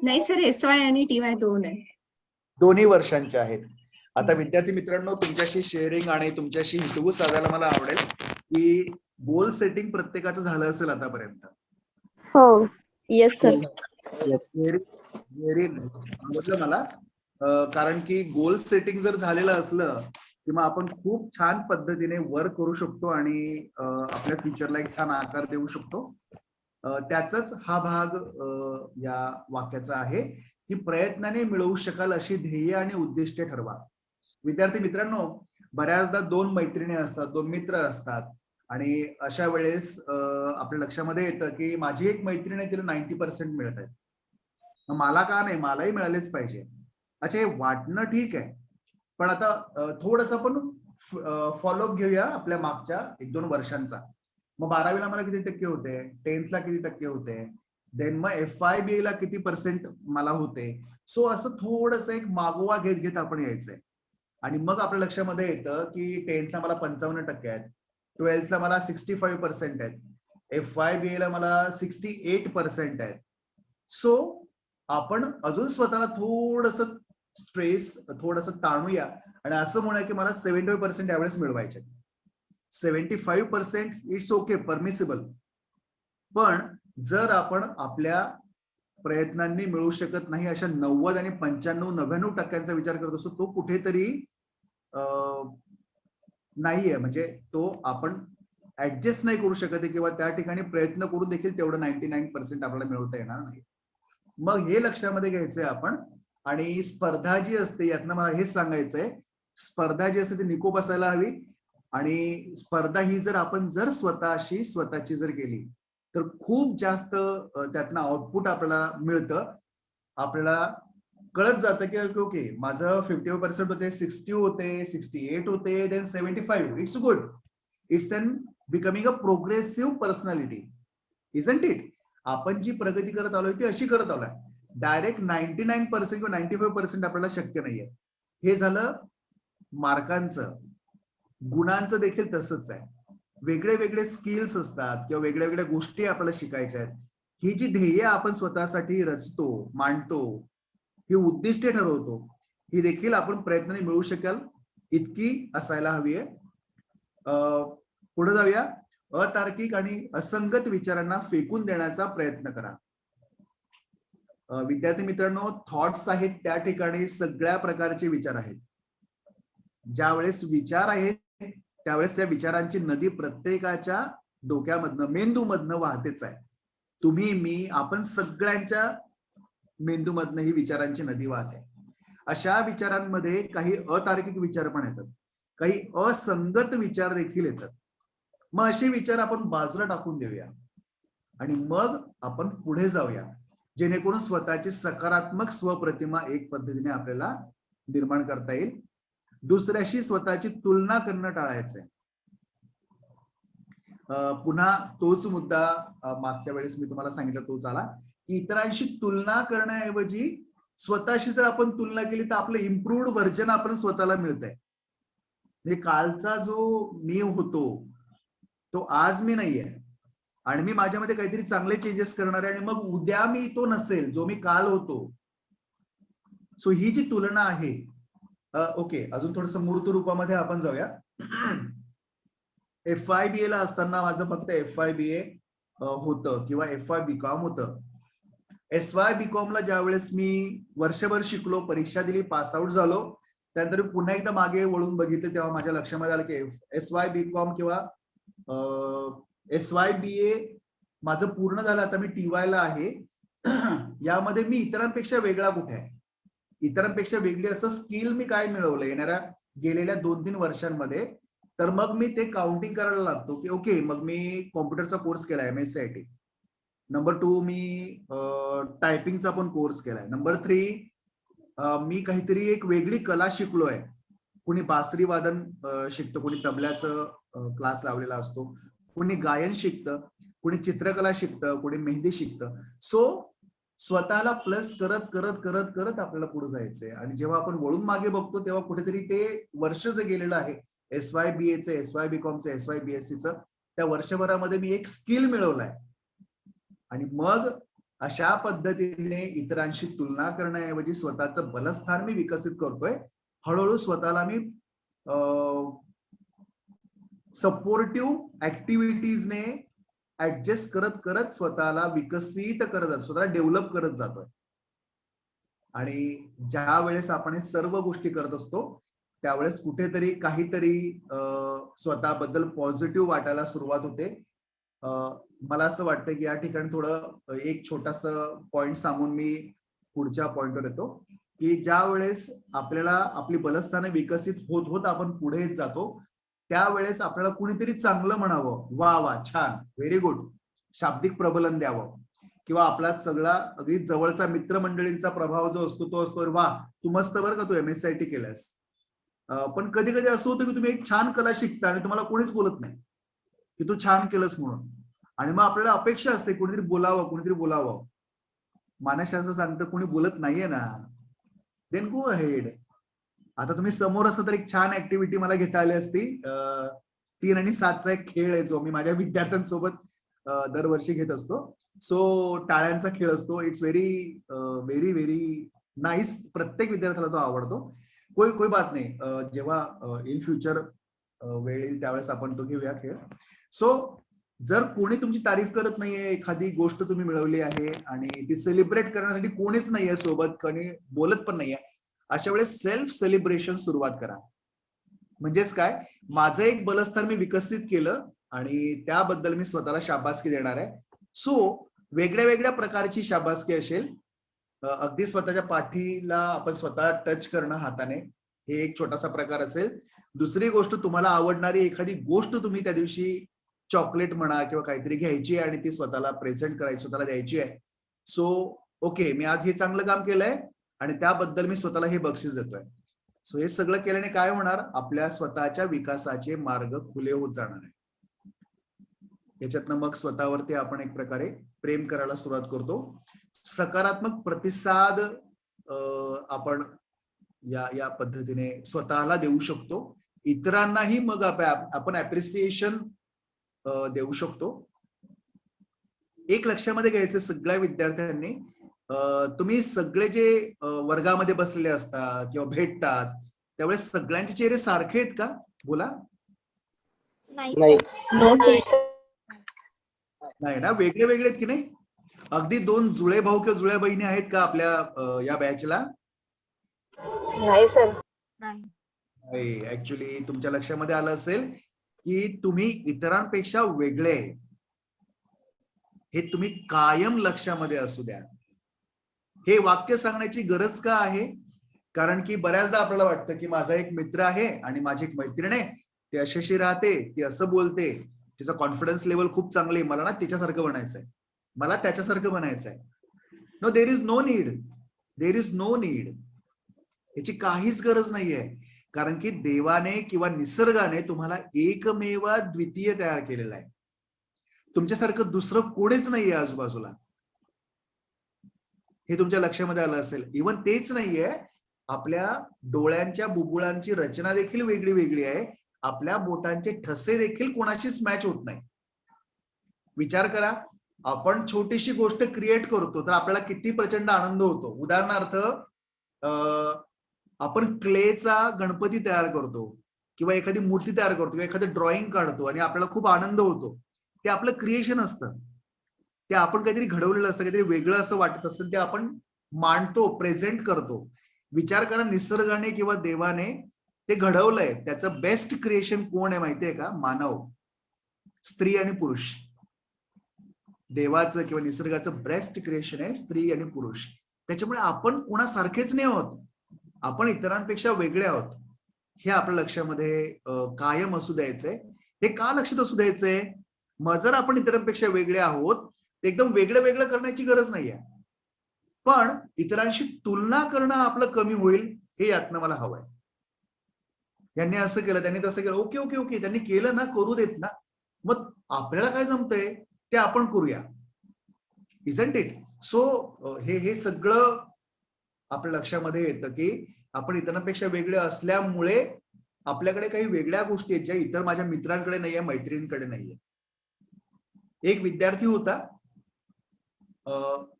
नाही सर, SY आणि TY दोन आहे. दोन्ही वर्षांचे आहेत. आता विद्यार्थी मित्रांनो, तुमच्याशी शेअरिंग आणि तुमच्याशी हितगुज साधायला मला आवडेल की गोल सेटिंग प्रत्येकाचं झालं असेल आतापर्यंत. हो. Yes sir. व्हेरी व्हेरी आवडलं मला. कारण की गोल सेटिंग जर झालेलं असलं किंवा आपण खूप छान पद्धतीने वर्क करू शकतो आणि आपल्या फ्युचरला एक छान आकार देऊ शकतो. त्याचाच हा भाग या वाक्याचा आहे की प्रयत्नाने मिळवू शकाल अशी ध्येय आणि उद्दिष्टे ठरवा. विद्यार्थी मित्रांनो, बऱ्याचदा 2 मैत्रिणी असतात, 2 मित्र असतात आणि अशा वेळेस आपल्या लक्षामध्ये येतं की माझी एक मैत्रीण आहे, तिला 90% मिळत आहेत, मला का नाही, मलाही मिळालेच पाहिजे. अच्छा, हे वाटणं ठीक आहे, पण आता थोडंसं आपण फॉलोअप घेऊया आपल्या मागच्या 1-2 वर्षांचा. मग 12वीला मला किती टक्के होते, 10thला किती टक्के होते, देन मग FYBA ला किती पर्सेंट मला होते. सो असं थोडंसं एक मागोवा घेत घेत आपण यायचंय आणि मग आपल्या लक्षामध्ये येतं की 10thला मला 55% आहेत, 12thला मला 65% आहेत, FYBA ला मला 68% आहेत. सो आपण अजून स्वतःला थोडंसं स्ट्रेस, थोडंसं ताणूया आणि असं म्हणूया की मला 75% यावेळेस मिळवायचे. 75% इट्स ओके, परमिसिबल. पण जर आपण आपल्या प्रयत्नांनी मिळू शकत नाही अशा 90 आणि 95-99% विचार करत असतो, तो कुठेतरी नाहीये, म्हणजे तो आपण ऍडजस्ट नाही करू शकत किंवा त्या ठिकाणी प्रयत्न करून देखील तेवढं 99% आपल्याला मिळवता येणार नाही. मग हे लक्षामध्ये घ्यायचंय आपण. आणि स्पर्धा जी असते, यातनं मला हेच सांगायचंय, स्पर्धा जी असते ती निकोप असायला हवी. आणि स्पर्धा ही जर आपण स्वतःशी स्वतःची जर केली तर खूप जास्त त्यातनं आउटपुट आपल्याला मिळतं. आपल्याला कळत जातं की ओके, माझं 50% होते, 60 होते, 68 होते, then 75. It's good. It's an becoming a progressive personality, isn't it? आपण जी प्रगती करत आलोय ती अशी करत आलोय. डायरेक्ट 99% किंवा 95% आपल्याला शक्य नाहीये. हे झालं मार्कांचं. गुणांचं देखील तसंच आहे. वेगळे वेगळे स्किल्स असतात किंवा वेगळ्या वेगळ्या गोष्टी आपल्याला शिकायच्या आहेत. ही जी ध्येय आपण स्वतःसाठी रचतो, मांडतो, ही उद्दिष्टे ठरवतो, ही देखील आपण प्रयत्नाने मिळू शकाल इतकी असायला हवी आहे. पुढे जाऊया. अतार्किक आणि असंगत विचारांना फेकून देण्याचा प्रयत्न करा. विद्यार्थी मित्रांनो, थॉट्स आहेत त्या ठिकाणी सगळ्या प्रकारचे विचार आहेत. ज्यावेळेस विचार आहेत त्यावेळेस त्या विचारांची नदी प्रत्येकाच्या डोक्यामधनं, मेंदूमधनं वाहतेच आहे. तुम्ही, मी, आपण सगळ्यांच्या मेंदूमधनं ही विचारांची नदी वाहते. अशा विचारांमध्ये काही अतार्किक विचार पण येतात, काही असंगत विचार देखील येतात. मग असे विचार आपण बाजूला टाकून देऊया आणि मग आपण पुढे जाऊया, जेणेकरून स्वतःची सकारात्मक स्वप्रतिमा एक पद्धतीने आपल्याला निर्माण करता येईल. दुसऱ्याशी स्वतःची तुलना करणं टाळायचंय. पुन्हा तोच मुद्दा मागच्या वेळेस मी तुम्हाला सांगितलं तोच आला, की इतरांशी तुलना करण्याऐवजी स्वतःशी जर आपण तुलना केली तर आपलं इम्प्रूव्ड व्हर्जन आपण स्वतःला मिळतंय. म्हणजे कालचा जो मी होतो तो आज मी नाहीये आणि मी माझ्यामध्ये काहीतरी चांगले चेंजेस करणार आहे आणि मग उद्या मी तो नसेल जो मी काल होतो. सो ही जी तुलना आहे, ओके, अजून थोडस मूर्त रूपामध्ये आपण जाऊया. FYBA ला असताना माझं फक्त FYBA होतं किंवा FYBCom होतं. SYBCom ला ज्यावेळेस मी वर्षभर शिकलो, परीक्षा दिली, पास आउट झालो, त्यानंतर पुन्हा एकदा मागे वळून बघितलं तेव्हा माझ्या लक्षामध्ये आलं की SYBCom किंवा SYBA माझं पूर्ण झालं. आता मी TY ला आहे. यामध्ये मी इतरांपेक्षा वेगळा कुठे आहे, इतरांपेक्षा वेगळी असं स्किल मी काय मिळवलं येणाऱ्या गेलेल्या 2-3 वर्षांमध्ये. तर मग मी ते काउंटिंग करायला लागतो की ओके, मग मी कॉम्प्युटरचा कोर्स केलाय MSCIT. नंबर 2 मी टायपिंगचा पण कोर्स केलाय. नंबर 3 मी काहीतरी एक वेगळी कला शिकलोय. कुणी बासरी वादन शिकतं, कुणी तबल्याचं क्लास लावलेला असतो, कुणी गायन शिकतं, कुणी चित्रकला शिकतं, कुणी मेहंदी शिकतं. सो स्वतःला प्लस करत करत करत करत आपल्याला पुढे जायचंय. आणि जेव्हा आपण वळून मागे बघतो तेव्हा कुठेतरी ते वर्ष जे गेलेलं आहे SYBAचं, SYBComचं, SYBSCचं, त्या वर्षभरामध्ये मी एक स्किल मिळवलाय आणि मग अशा पद्धतीने इतरांशी तुलना करण्याऐवजी स्वतःचं बलस्थान मी विकसित करतोय. हळूहळू स्वतःला मी सपोर्टिव्ह ऍक्टिव्हिटीजने ऍडजस्ट करत करत स्वतःला विकसित करत जातो, स्वतःला डेव्हलप करत जातोय. आणि ज्या वेळेस आपण हे सर्व गोष्टी करत असतो त्यावेळेस कुठेतरी काहीतरी स्वतःबद्दल पॉझिटिव्ह वाटायला सुरुवात होते. मला असं वाटतं की या ठिकाणी थोडं एक छोटासा पॉइंट सांगून मी पुढच्या पॉइंटवर येतो, की ज्या वेळेस आपल्याला आपली बलस्थाने विकसित होत होत आपण पुढे येत जातो त्यावेळेस आपल्याला कुणीतरी चांगलं म्हणावं, वा वा, छान, व्हेरी गुड, शाब्दिक प्रबलन द्यावं, किंवा आपला सगळा अगदी जवळचा मित्रमंडळींचा प्रभाव जो असतो तो असतो, वा तू मस्त बरं का, तू MSCIT केलंस. पण कधी कधी असं होतं की तुम्ही एक छान कला शिकता आणि तुम्हाला कोणीच बोलत नाही की तू छान केलंस म्हणून. आणि मग आपल्याला अपेक्षा असते कुणीतरी बोलावं, कुणीतरी बोलावं. मानसशास्त्र सांगतं कोणी बोलत नाहीये ना, देन गो अहेड. आता तुम्ही समोर असता तर एक छान ऍक्टिव्हिटी मला घेता आली असती. 3 आणि 7चा एक खेळ आहे जो मी माझ्या विद्यार्थ्यांसोबत दरवर्षी घेत असतो. सो टाळ्यांचा खेळ असतो. It's very very very nice. प्रत्येक विद्यार्थ्याला तो आवडतो. कोई बात नाही, जेव्हा इन फ्युचर वेळ येईल त्यावेळेस आपण तो घेऊया खेळ. सो जर कोणी तुमची तारीफ करत नाहीये, एखादी गोष्ट तुम्ही मिळवली आहे आणि ती सेलिब्रेट करण्यासाठी कोणीच नाहीये सोबत, कोणी बोलत पण नाहीये, अशा वेळेस सेल्फ सेलिब्रेशन सुरुवात करा. म्हणजेच काय, माझं एक बलस्थान मी विकसित केलं आणि त्याबद्दल मी स्वतःला शाबासकी देणार आहे. सो वेगळ्या वेगळ्या प्रकारची शाबासकी असेल. अगदी स्वतःच्या पाठीला आपण स्वतः टच करणं हाताने, हे एक छोटासा प्रकार असेल. दुसरी गोष्ट, तुम्हाला आवडणारी एखादी गोष्ट तुम्ही त्या दिवशी, चॉकलेट म्हणा किंवा काहीतरी घ्यायची आणि ती स्वतःला प्रेझेंट करायची, स्वतःला द्यायची आहे. सो ओके, मी आज हे चांगलं काम केलंय आणि त्याबद्दल मी स्वतःला हे बक्षीस देतोय. सो हे सगळं केल्याने काय होणार, आपल्या स्वतःच्या विकासाचे मार्ग खुले होत जाणार आहे. याच्यातनं मग स्वतःवरती आपण एक प्रकारे प्रेम करायला सुरुवात करतो. सकारात्मक प्रतिसाद आपण या पद्धतीने स्वतःला देऊ शकतो. इतरांनाही मग आपण अप्रिसिएशन देऊ शकतो. एक लक्षामध्ये घ्यायचं सगळ्या विद्यार्थ्यांनी, तुम्ही सगळे जे वर्गामध्ये बसलेले असतात किंवा भेटतात त्यावेळेस सगळ्यांचे चेहरे सारखे आहेत का? बोला. नाही नाही. नाही ना, वेगळे वेगळे आहेत की नाही? अगदी दोन जुळे भाऊ किंवा जुळ्या बहिणी आहेत का आपल्या या बॅचला? नाही सर. नाही. ऍक्च्युली तुमच्या लक्षामध्ये आलं असेल की तुम्ही इतरांपेक्षा वेगळे आहे. हे तुम्ही कायम लक्षामध्ये असू द्या. हे वाक्य सांगण्याची गरज का आहे? कारण की बऱ्याचदा आपल्याला वाटतं की माझा एक मित्र आहे आणि माझी एक मैत्रीण आहे, ती अशी राहते, ती असं बोलते, तिचा कॉन्फिडन्स लेवल खूप चांगली आहे, मला ना तिच्यासारखं बनायचंय, मला त्याच्यासारखं बनायचंय. No, there is no need. There is no need. याची काहीच गरज नाहीये. कारण की देवाने किंवा निसर्गाने तुम्हाला एकमेव द्वितीय तयार केलेला आहे. तुमच्यासारखं दुसरं कोणीच नाहीये आजूबाजूला. हे तुमच्या लक्षामध्ये आलं असेल. इव्हन तेच नाहीये, आपल्या डोळ्यांच्या बुबुळांची रचना देखील वेगळी वेगळी आहे. आपल्या बोटांचे ठसे देखील कोणाशीच मॅच होत नाही. विचार करा, आपण छोटीशी गोष्ट क्रिएट करतो तर आपल्याला किती प्रचंड आनंद होतो. उदाहरणार्थ, आपण क्लेचा गणपती तयार करतो किंवा एखादी मूर्ती तयार करतो किंवा एखादं ड्रॉइंग काढतो आणि आपल्याला खूप आनंद होतो. ते आपलं क्रिएशन असतं. ते आपण काहीतरी घडवलेलं असतं, काहीतरी वेगळं असं वाटत असतं, ते आपण मांडतो, प्रेझेंट करतो. विचार करा, निसर्गाने किंवा देवाने ते घडवलंय, त्याचं बेस्ट क्रिएशन कोण आहे माहितीये का? मानव. स्त्री आणि पुरुष. देवाचं किंवा निसर्गाचं बेस्ट क्रिएशन आहे स्त्री आणि पुरुष. त्याच्यामुळे आपण कोणासारखेच नाही आहोत, आपण इतरांपेक्षा वेगळे आहोत. हे आपल्या लक्षामध्ये कायम असू द्यायचंय. हे का लक्षात असू द्यायचंय? मग जर आपण इतरांपेक्षा वेगळे आहोत, एकदम वेगळं वेगळं करण्याची गरज नाहीये, पण इतरांशी तुलना करणं आपलं कमी होईल, हे यातनं मला हवंय. यांनी असं केलं, त्यांनी तसं केलं, ओके ओके ओके, त्यांनी केलं ना, करू देत ना. मग आपल्याला काय जमतंय ते आपण करूया. Isn't it? सो हे सगळं आपल्या लक्षामध्ये येतं की आपण इतरांपेक्षा वेगळे असल्यामुळे आपल्याकडे काही वेगळ्या गोष्टी आहेत ज्या इतर माझ्या मित्रांकडे नाहीये, मैत्रिणींकडे नाहीये. एक विद्यार्थी होता,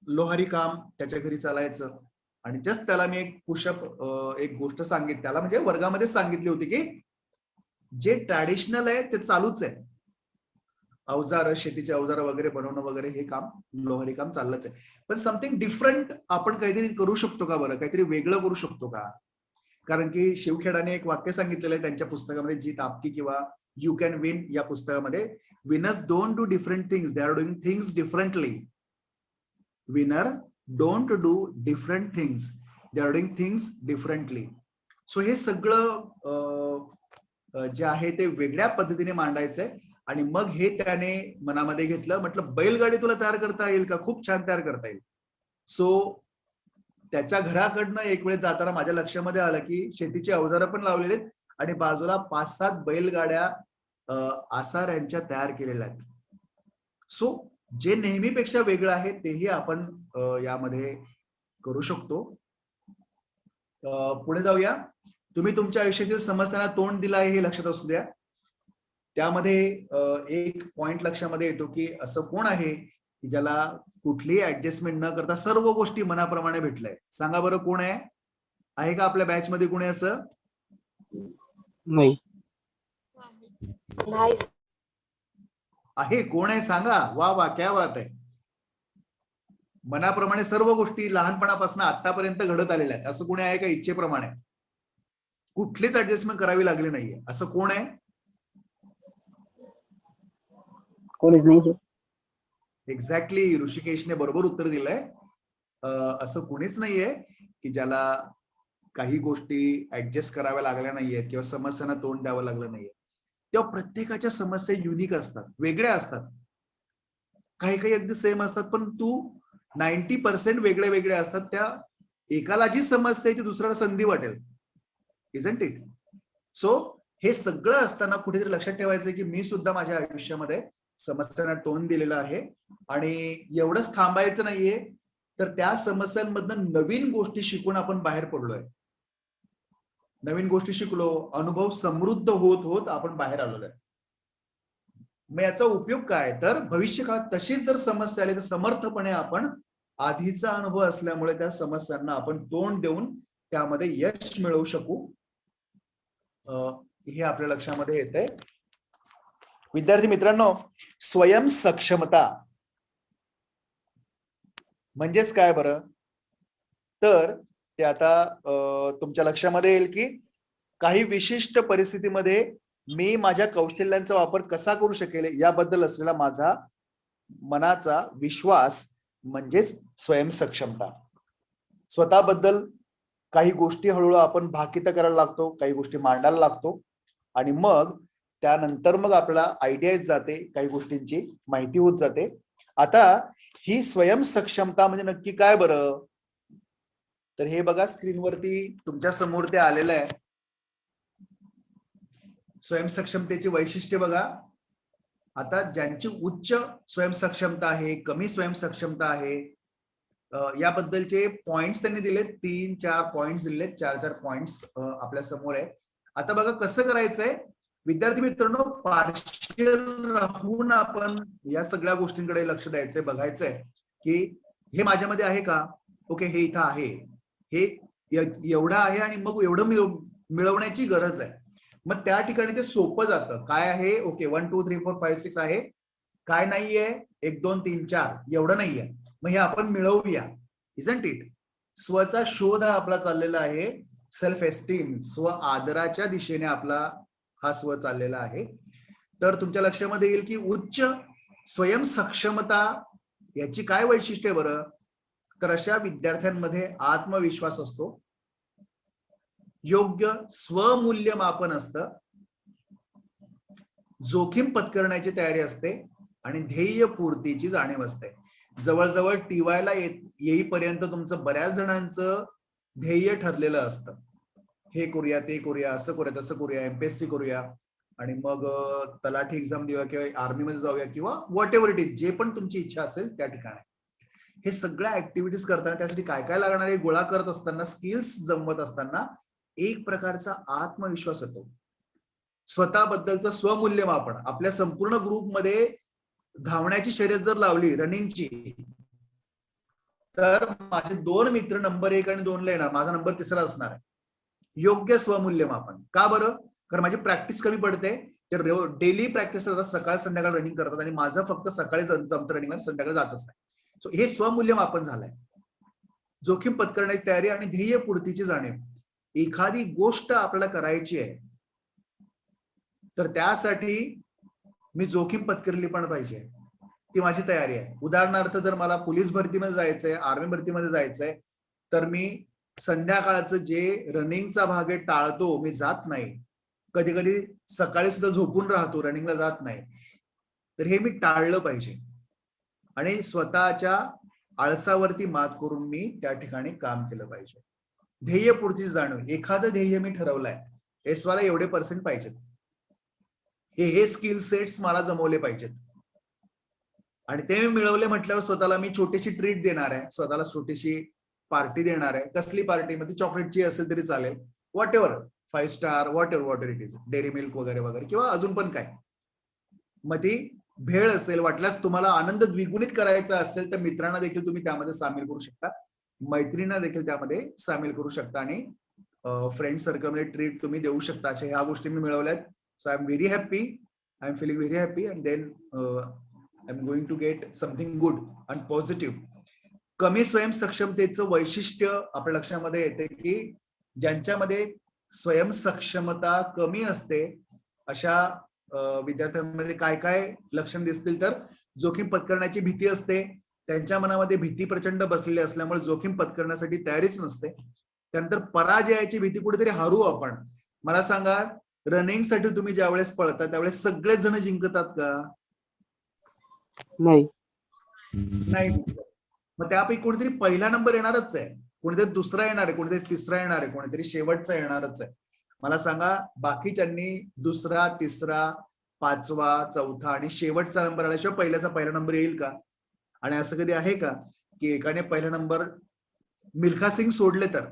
लोहारी काम त्याच्या घरी चालायचं, आणि जस्ट त्याला मी एक पुशअप एक गोष्ट सांगितली, त्याला म्हणजे वर्गामध्ये सांगितली होती की जे ट्रॅडिशनल आहे ते चालूच आहे. अवजार, शेतीचे अवजार वगैरे बनवणं वगैरे, हे काम, लोहारी काम चाललंच आहे. पण समथिंग डिफरंट आपण काहीतरी करू शकतो का बरं? काहीतरी वेगळं करू शकतो का? कारण की शिवखेडाने एक वाक्य सांगितलेलं आहे त्यांच्या पुस्तकामध्ये, जीत आपकी किंवा यू कॅन विन या पुस्तकामध्ये, winners don't do different things, they are doing things differently. Winner don't do different things, they are doing things differently. So हे सगळं जे आहे ते वेगळ्या पद्धतीने मांडायचंय. आणि मग हे त्याने मनामध्ये घेतलं, म्हटलं बैलगाडी तुला तयार करता येईल का? खूप छान तयार करता येईल. सो त्याच्या घराकडनं एक वेळ जाताना माझ्या लक्षामध्ये आलं की शेतीची अवजारं पण लावलेली आहेत आणि बाजूला 5-7 बैलगाड्या आसार यांच्या तयार केलेल्या आहेत. सो जे नेहमीपेक्षा वेगळं आहे तेही आपण यामध्ये करू शकतो. पुढे जाऊया. तुम्ही तुमच्या आयुष्याच्या समस्यांना तोंड दिलं आहे हे लक्षात असू द्या. त्यामध्ये एक पॉइंट लक्षामध्ये येतो की असं कोण आहे की ज्याला कुठलीही ऍडजस्टमेंट न करता सर्व गोष्टी मनाप्रमाणे भेटलंय? सांगा बरं, कोण आहे का आपल्या बॅच मध्ये कोणी असं? नाही. नाही. आहे? कोण आहे सांगा. वा वा, क्या बात आहे. मनाप्रमाणे सर्व गोष्टी लहानपणापासून आतापर्यंत घडत आलेल्या आहेत, असं कोणी आहे का? इच्छेप्रमाणे कुठलीच ऍडजस्टमेंट करावी लागली नाहीये, असं कोण आहे? कोणीच नाही. एक्झॅक्टली, ऋषिकेशने बरोबर उत्तर दिलंय. असं कुणीच नाहीये की ज्याला काही गोष्टी ऍडजस्ट कराव्या लागल्या नाहीयेत किंवा समस्यांना तोंड द्यावं लागलं नाहीये. तेव्हा प्रत्येकाच्या समस्या युनिक असतात, वेगळ्या असतात. काही काही अगदी सेम असतात, पण 90% वेगळे वेगळे असतात. त्या एकाला जी समस्या आहे ती दुसऱ्याला संधी वाटेल. Isn't it? सो हे सगळं असताना कुठेतरी लक्षात ठेवायचं की मी सुद्धा माझ्या आयुष्यामध्ये समस्यांना तोंड दिलेलं आहे आणि एवढंच थांबायचं नाहीये, तर त्या समस्यांमधनं नवीन गोष्टी शिकून आपण बाहेर पडलोय. नवीन गोष्टी शिकलो, अनुभव समृद्ध होत होत आपण बाहेर आलेलो आहे. मग याचा उपयोग काय, तर भविष्य काळात तशीच जर समस्या आली तर समर्थपणे आपण आधीचा अनुभव असल्यामुळे त्या समस्यांना आपण तोंड देऊन त्यामध्ये यश मिळवू शकू. हे आपल्या लक्षामध्ये येतंय. विद्यार्थी मित्रांनो, स्वयंसक्षमता म्हणजेच काय बरं, तर ते आता तुमच्या लक्षामध्ये येईल की काही विशिष्ट परिस्थितीमध्ये मी माझ्या कौशल्यांचा वापर कसा करू शकेल याबद्दल असलेला माझा मनाचा विश्वास म्हणजेच स्वयंसक्षमता. स्वतःबद्दल काही गोष्टी हळूहळू आपण भाकित करायला लागतो, काही गोष्टी मांडायला लागतो आणि मग त्यानंतर मग आपल्याला आयडिया येत जाते, काही गोष्टींची माहिती होत जाते. आता ही स्वयंसक्षमता म्हणजे नक्की काय बरं, तर हे बघा स्क्रीनवरती तुमच्या समोर ते आलेलं आहे. स्वयंसक्षमतेची वैशिष्ट्ये बघा. आता ज्यांची उच्च स्वयंसक्षमता आहे, कमी स्वयंसक्षमता आहे, याबद्दलचे पॉइंट्स त्यांनी दिलेत. 3-4 पॉइंट्स दिलेत, 4-4 पॉइंट्स आपल्या समोर आहे. आता बघा कसं करायचंय विद्यार्थी मित्रांनो, पार्शियल राहून आपण या सगळ्या गोष्टींकडे लक्ष द्यायचंय, बघायचंय की हे माझ्यामध्ये आहे का, ओके हे इथं आहे, हे एवढं आहे आणि मग एवढं मिळवण्याची गरज आहे. मग त्या ठिकाणी ते सोपं जातं. काय आहे, ओके 1 2 3 4 5 6 आहे, काय नाहीये 1 2 3 4 एवढं नाहीये, मग हे आपण मिळवूया. Isn't it? स्वचा शोध हा आपला चाललेला आहे. सेल्फ एस्टीम, स्व आदराच्या दिशेने आपला हा स्व चाललेला आहे. तर तुमच्या लक्षामध्ये येईल की उच्च स्वयंसक्षमता याची काय वैशिष्ट्य आहे बरं, तर अशा विद्यार्थ्यांमध्ये आत्मविश्वास असतो, योग्य स्वमूल्यमापन असतं, जोखीम पत्करण्याची तयारी असते आणि ध्येय पूर्तीची जाणीव असते. जवळजवळ टीवायला येईपर्यंत तुमचं बऱ्याच जणांचं ध्येय ठरलेलं असतं. हे करूया, ते करूया, असं करूया, तसं करूया, एमपीएससी करूया आणि मग तलाठी एक्झाम देऊया किंवा आर्मीमध्ये जाऊया किंवा व्हॉट एव्हर इट इज, जे पण तुमची इच्छा असेल त्या ठिकाणी. हे सगळ्या ऍक्टिव्हिटीज करताना त्यासाठी काय काय लागणार आहे गोळा करत असताना, स्किल्स जमवत असताना एक प्रकारचा आत्मविश्वास येतो. स्वतःबद्दलचं स्वमूल्यमापन. आपल्या संपूर्ण ग्रुपमध्ये धावण्याची शर्यत जर लावली, रनिंगची, तर माझे 2 मित्र नंबर 1 आणि 2 ला येणार, माझा नंबर 3रा असणार आहे. योग्य स्वमूल्यमापन. का बरं, कारण माझी प्रॅक्टिस कमी पडते. तर डेली प्रॅक्टिस करतात, सकाळ संध्याकाळ रनिंग करतात आणि माझं फक्त सकाळी जमतं रनिंगला, संध्याकाळी जातच नाही. सो हे स्वमूल्यमापन झालंय. जोखीम पत्करण्याची तयारी आणि ध्येय पूर्तीची जाणीव. एखादी गोष्ट आपल्याला करायची आहे तर त्यासाठी मी जोखीम पत्करली पण पाहिजे, ती माझी तयारी आहे. उदाहरणार्थ जर मला पोलीस भरतीमध्ये जायचंय, आर्मी भरतीमध्ये जायचंय, तर मी संध्याकाळचं जे रनिंगचा भाग आहे टाळतो, मी जात नाही. कधी कधी सकाळी सुद्धा झोपून राहतो, रनिंगला जात नाही. तर हे मी टाळलं पाहिजे आणि स्वतःच्या आळसावरती मात करून मी त्या ठिकाणी काम केलं पाहिजे. ध्येयपूर्तीची जाणीव. एखादं ध्येय मी ठरवलंय, एसवाला एवढे पर्सेंट पाहिजेत, हे स्किल सेट्स मला जमवले पाहिजेत आणि ते मी मिळवले म्हटल्यावर स्वतःला मी छोटीशी ट्रीट देणार आहे, स्वतःला छोटीशी पार्टी देणार आहे. कसली पार्टी, मध्ये चॉकलेटची असेल तरी चालेल, what ever, 5 star, what ever it is, dairy milk वगैरे वगैरे किंवा अजून पण काय. मग ती भेळ असेल, वाटल्यास तुम्हाला आनंद द्विगुणित करायचा असेल तर मित्रांना देखील तुम्ही त्यामध्ये सामील करू शकता, मैत्रिणींना देखील त्यामध्ये सामील करू शकता आणि फ्रेंड सर्कलमध्ये ट्रीट तुम्ही देऊ शकता. अशा ह्या गोष्टी मी मिळवल्यात. So I am very happy, I am feeling very happy and then I am going to get something good and positive. कमी स्वयंसक्षमतेचं वैशिष्ट्य आपल्या लक्षामध्ये येते की ज्यांच्यामध्ये स्वयंसक्षमता कमी असते अशा विद्यार्थ्यांमध्ये काय काय लक्षण दिसतील, तर जोखीम पत्करण्याची भीती असते. त्यांच्या मनामध्ये भीती प्रचंड बसलेली असल्यामुळे जोखीम पत्करण्यासाठी तयारीच नसते. त्यानंतर पराजयाची भीती, कुठेतरी हरू आपण. मला सांगा, रनिंग साठी तुम्ही ज्या वेळेस पळता त्यावेळेस सगळेच जण जिंकतात का? नाही. मग त्यापैकी कोणीतरी पहिला नंबर येणारच आहे, कोणीतरी दुसरा येणार आहे, कोणीतरी तिसरा येणार आहे, कोणीतरी शेवटचा येणारच आहे. मला सांगा, बाकीच्यांनी दुसरा, तिसरा, 5वा, 4था आणि शेवटचा नंबर आल्याशिवाय पहिल्याचा पहिला नंबर येईल का? आणि असं कधी आहे का की एकाने पहिला नंबर, मिल्खा सिंग सोडले तर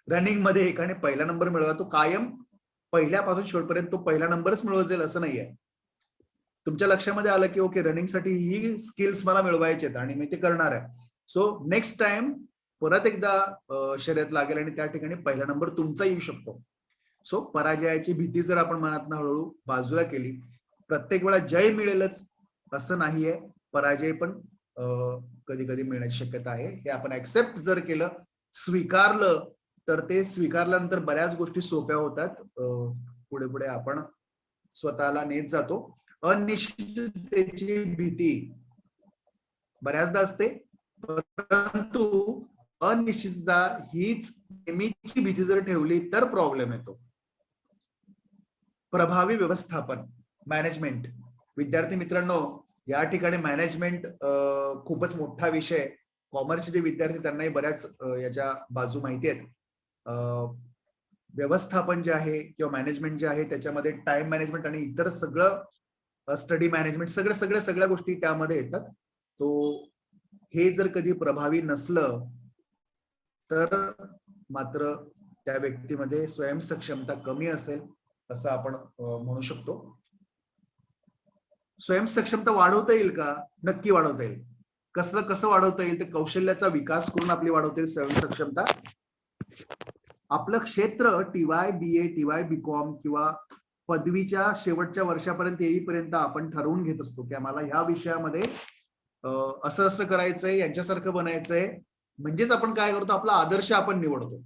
रनिंग मध्ये एकाने पहिला नंबर मिळवला, तो कायम पहिल्यापासून शेवटपर्यंत तो पहिला नंबरच मिळवत जाईल असं नाहीये. तुमच्या लक्षामध्ये आलं की ओके रनिंगसाठी ही स्किल्स मला मिळवायचे आहेत आणि मी ते करणार आहे. सो नेक्स्ट टाइम परत एकदा शर्यत लागेल आणि त्या ठिकाणी पहिला नंबर तुमचा येऊ शकतो. सो पराजयाची भीती जर आपण मनातनं हळूहळू बाजूला केली, प्रत्येक वेळा जय मिळेलच असं नाहीये, पराजय पण कधी कधी मिळण्याची शक्यता आहे. हे आपण ऍक्सेप्ट जर केलं, स्वीकारलं, तर ते स्वीकारल्यानंतर बऱ्याच गोष्टी सोप्या होतात. पुढे पुढे आपण स्वतःला नेत जातो. अनिश्चिततेची भीती बऱ्याचदा असते, परंतु अनिश्चितता हीच नेहमीची भीती जर ठेवली तर प्रॉब्लेम येतो. प्रभावी व्यवस्थापन, मॅनेजमेंट. विद्यार्थी मित्रांनो, या ठिकाणी मॅनेजमेंट खूपच मोठा विषय. कॉमर्सचे जे विद्यार्थी त्यांनाही बऱ्याच याच्या बाजू माहिती आहेत. व्यवस्थापन जे आहे किंवा मॅनेजमेंट जे आहे त्याच्यामध्ये टाइम मॅनेजमेंट आणि इतर सगळं स्टडी मॅनेजमेंट सगळ्या गोष्टी त्यामध्ये येतात. तो हे जर कधी प्रभावी नसलं तर मात्र त्या व्यक्तीमध्ये स्वयंसक्षमता कमी असेल असं आपण म्हणू शकतो. स्वयंसक्षमता वाढवता येईल का? नक्की वाढवता येईल. कसं वाढवता येईल? तर कौशल्याचा विकास करून आपली वाढवता येईल स्वयंसक्षमता. आपलं क्षेत्र टीवाय बीए, टीवाय बीकॉम किंवा पदवीच्या शेवटच्या वर्षापर्यंत येईपर्यंत आपण ठरवून घेत असतो की आम्हाला ह्या विषयामध्ये असं करायचंय, यांच्यासारखं बनायचंय. म्हणजेच आपण काय करतो, आपला आदर्श आपण निवडतो.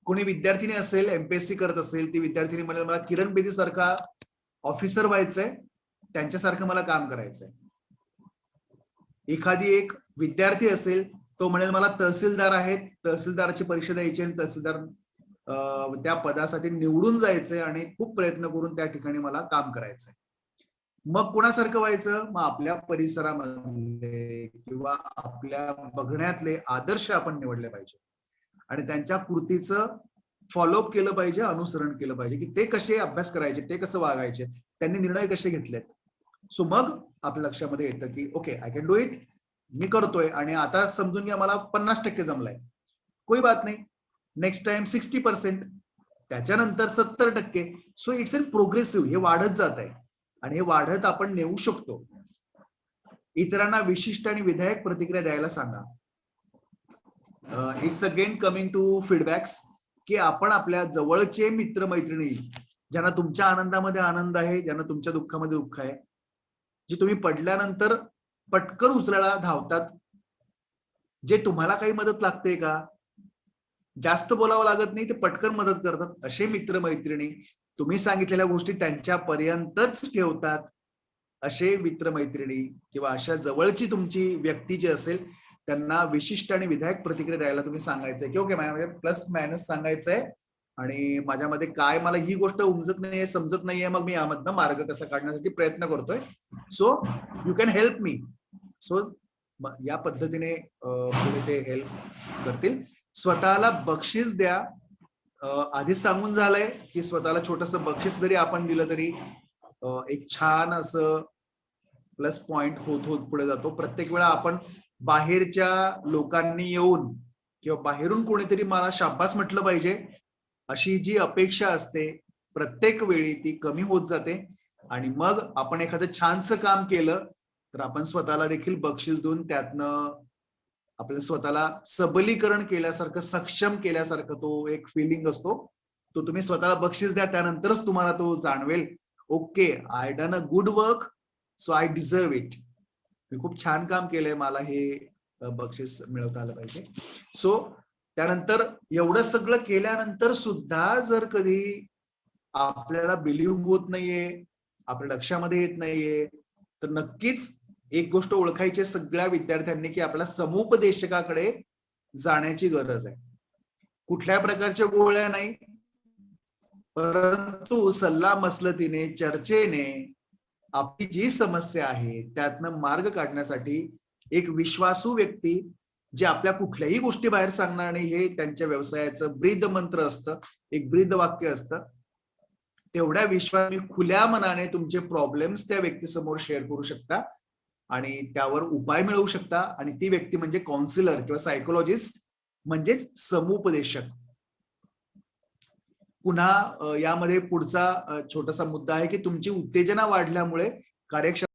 कोणी विद्यार्थिनी असेल, एमपीएससी करत असेल, ती विद्यार्थिनी म्हणेल मला किरण बेदी सारखा ऑफिसर व्हायचंय, त्यांच्यासारखं मला काम करायचंय. एखादी एक विद्यार्थी असेल, तो म्हणेल मला तहसीलदार आहेत, तहसीलदाराची परीक्षा द्यायची आणि तहसीलदार त्या पदासाठी निवडून जायचंय आणि खूप प्रयत्न करून त्या ठिकाणी मला काम करायचंय. मग कुणासारखं व्हायचं? मग आपल्या परिसरामधले किंवा आपल्या बघण्यातले आदर्श आपण निवडले पाहिजे आणि त्यांच्या कृतीचं फॉलोअप केलं पाहिजे, अनुसरण केलं पाहिजे की ते कसे अभ्यास करायचे, ते कसं वागायचे, त्यांनी निर्णय कसे घेतलेत. सो मग आपल्या लक्षामध्ये येतं की okay I can do it, मी करतोय. आणि आता समजून घ्या मला 50% जमलाय, कोई बात नाही, नेक्स्ट टाइम 60%, त्याच्यानंतर 70%. सो इट्स अ प्रोग्रेसिव्ह, हे वाढत जात आहे आणि हे वाढत आपण नेऊ शकतो. इतरांना विशिष्ट आणि विधायक प्रतिक्रिया द्यायला सांगा. It's again coming to feedbacks, की आपण आपल्या जवळचे मित्रमैत्रिणी, ज्यांना तुमच्या आनंदामध्ये आनंद आहे, ज्यांना तुमच्या दुःखामध्ये दुःख आहे, जे तुम्ही पडल्यानंतर पटकन उचलायला धावतात, जे तुम्हाला काही मदत लागते का, जास्त बोलावं लागत नाही, ते पटकन मदत करतात, असे मित्रमैत्रिणी, तुम्ही सांगितलेल्या गोष्टी त्यांच्यापर्यंतच ठेवतात, असे मित्रमैत्रिणी किंवा अशा जवळची तुमची व्यक्ती जी असेल त्यांना विशिष्ट आणि विधायक प्रतिक्रिया द्यायला तुम्ही सांगायचंय की ओके माझ्यामध्ये प्लस मायनस सांगायचंय आणि माझ्यामध्ये काय, मला ही गोष्ट उमजत नाहीये, समजत नाहीये, मग मी यामधनं मार्ग कसा काढण्यासाठी प्रयत्न करतोय. So you can help me. So या पद्धतीने पुढे ते हेल्प करतील. स्वतःला बक्षीस द्या. आधीच सांगून झालंय की स्वतःला छोटंसं बक्षीस जरी आपण दिलं तरी एक छान असं प्लस पॉइंट होत होत पुढे जातो. प्रत्येक वेळा आपण बाहेरच्या लोकांनी येऊन किंवा बाहेरून कोणीतरी मला शाबास म्हटलं पाहिजे अशी जी अपेक्षा असते प्रत्येक वेळी ती कमी होत जाते आणि मग आपण एखादं छानसं काम केलं तर आपण स्वतःला देखील बक्षीस देऊन त्यातनं आपल्या स्वतःला सबलीकरण केल्यासारखं, सक्षम केल्यासारखं तो एक फिलिंग असतो. तो तुम्ही स्वतःला बक्षीस द्या, त्यानंतरच तुम्हाला तो जाणवेल okay I done a good work so I deserve it. मी खूप छान काम केलंय, मला हे बक्षीस मिळवता आलं पाहिजे. सो त्यानंतर एवढं सगळं केल्यानंतर सुद्धा जर कधी आपल्याला बिलीव्ह होत नाहीये, आपल्या लक्षामध्ये येत नाहीये, तर नक्कीच एक गोष्ट ओळखायची सगळ्या विद्यार्थ्यांनी की आपल्या समुपदेशकाकडे जाण्याची गरज आहे. कुठल्या प्रकारच्या गोळ्या नाही, परंतु सल्ला मसलतीने, चर्चेने आपली जी समस्या आहे त्यातनं मार्ग काढण्यासाठी एक विश्वासू व्यक्ती जे आपल्या कुठल्याही गोष्टी बाहेर सांगणार नाही, हे त्यांच्या व्यवसायाचं ब्रीद मंत्र असतं, एक ब्रीद वाक्य असतं. तेवढ्या विश्वासाने खुल्या मनाने तुमचे प्रॉब्लेम्स त्या व्यक्तीसमोर शेअर करू शकता आणि त्यावर उपाय मिळवू शकता. आणि ती व्यक्ती म्हणजे काउन्सिलर किंवा सायकोलॉजिस्ट, म्हणजेच समुपदेशक. पुन्हा यामध्ये पुढचा छोटासा मुद्दा आहे की तुमची उत्तेजना वाढल्यामुळे कार्यक्षम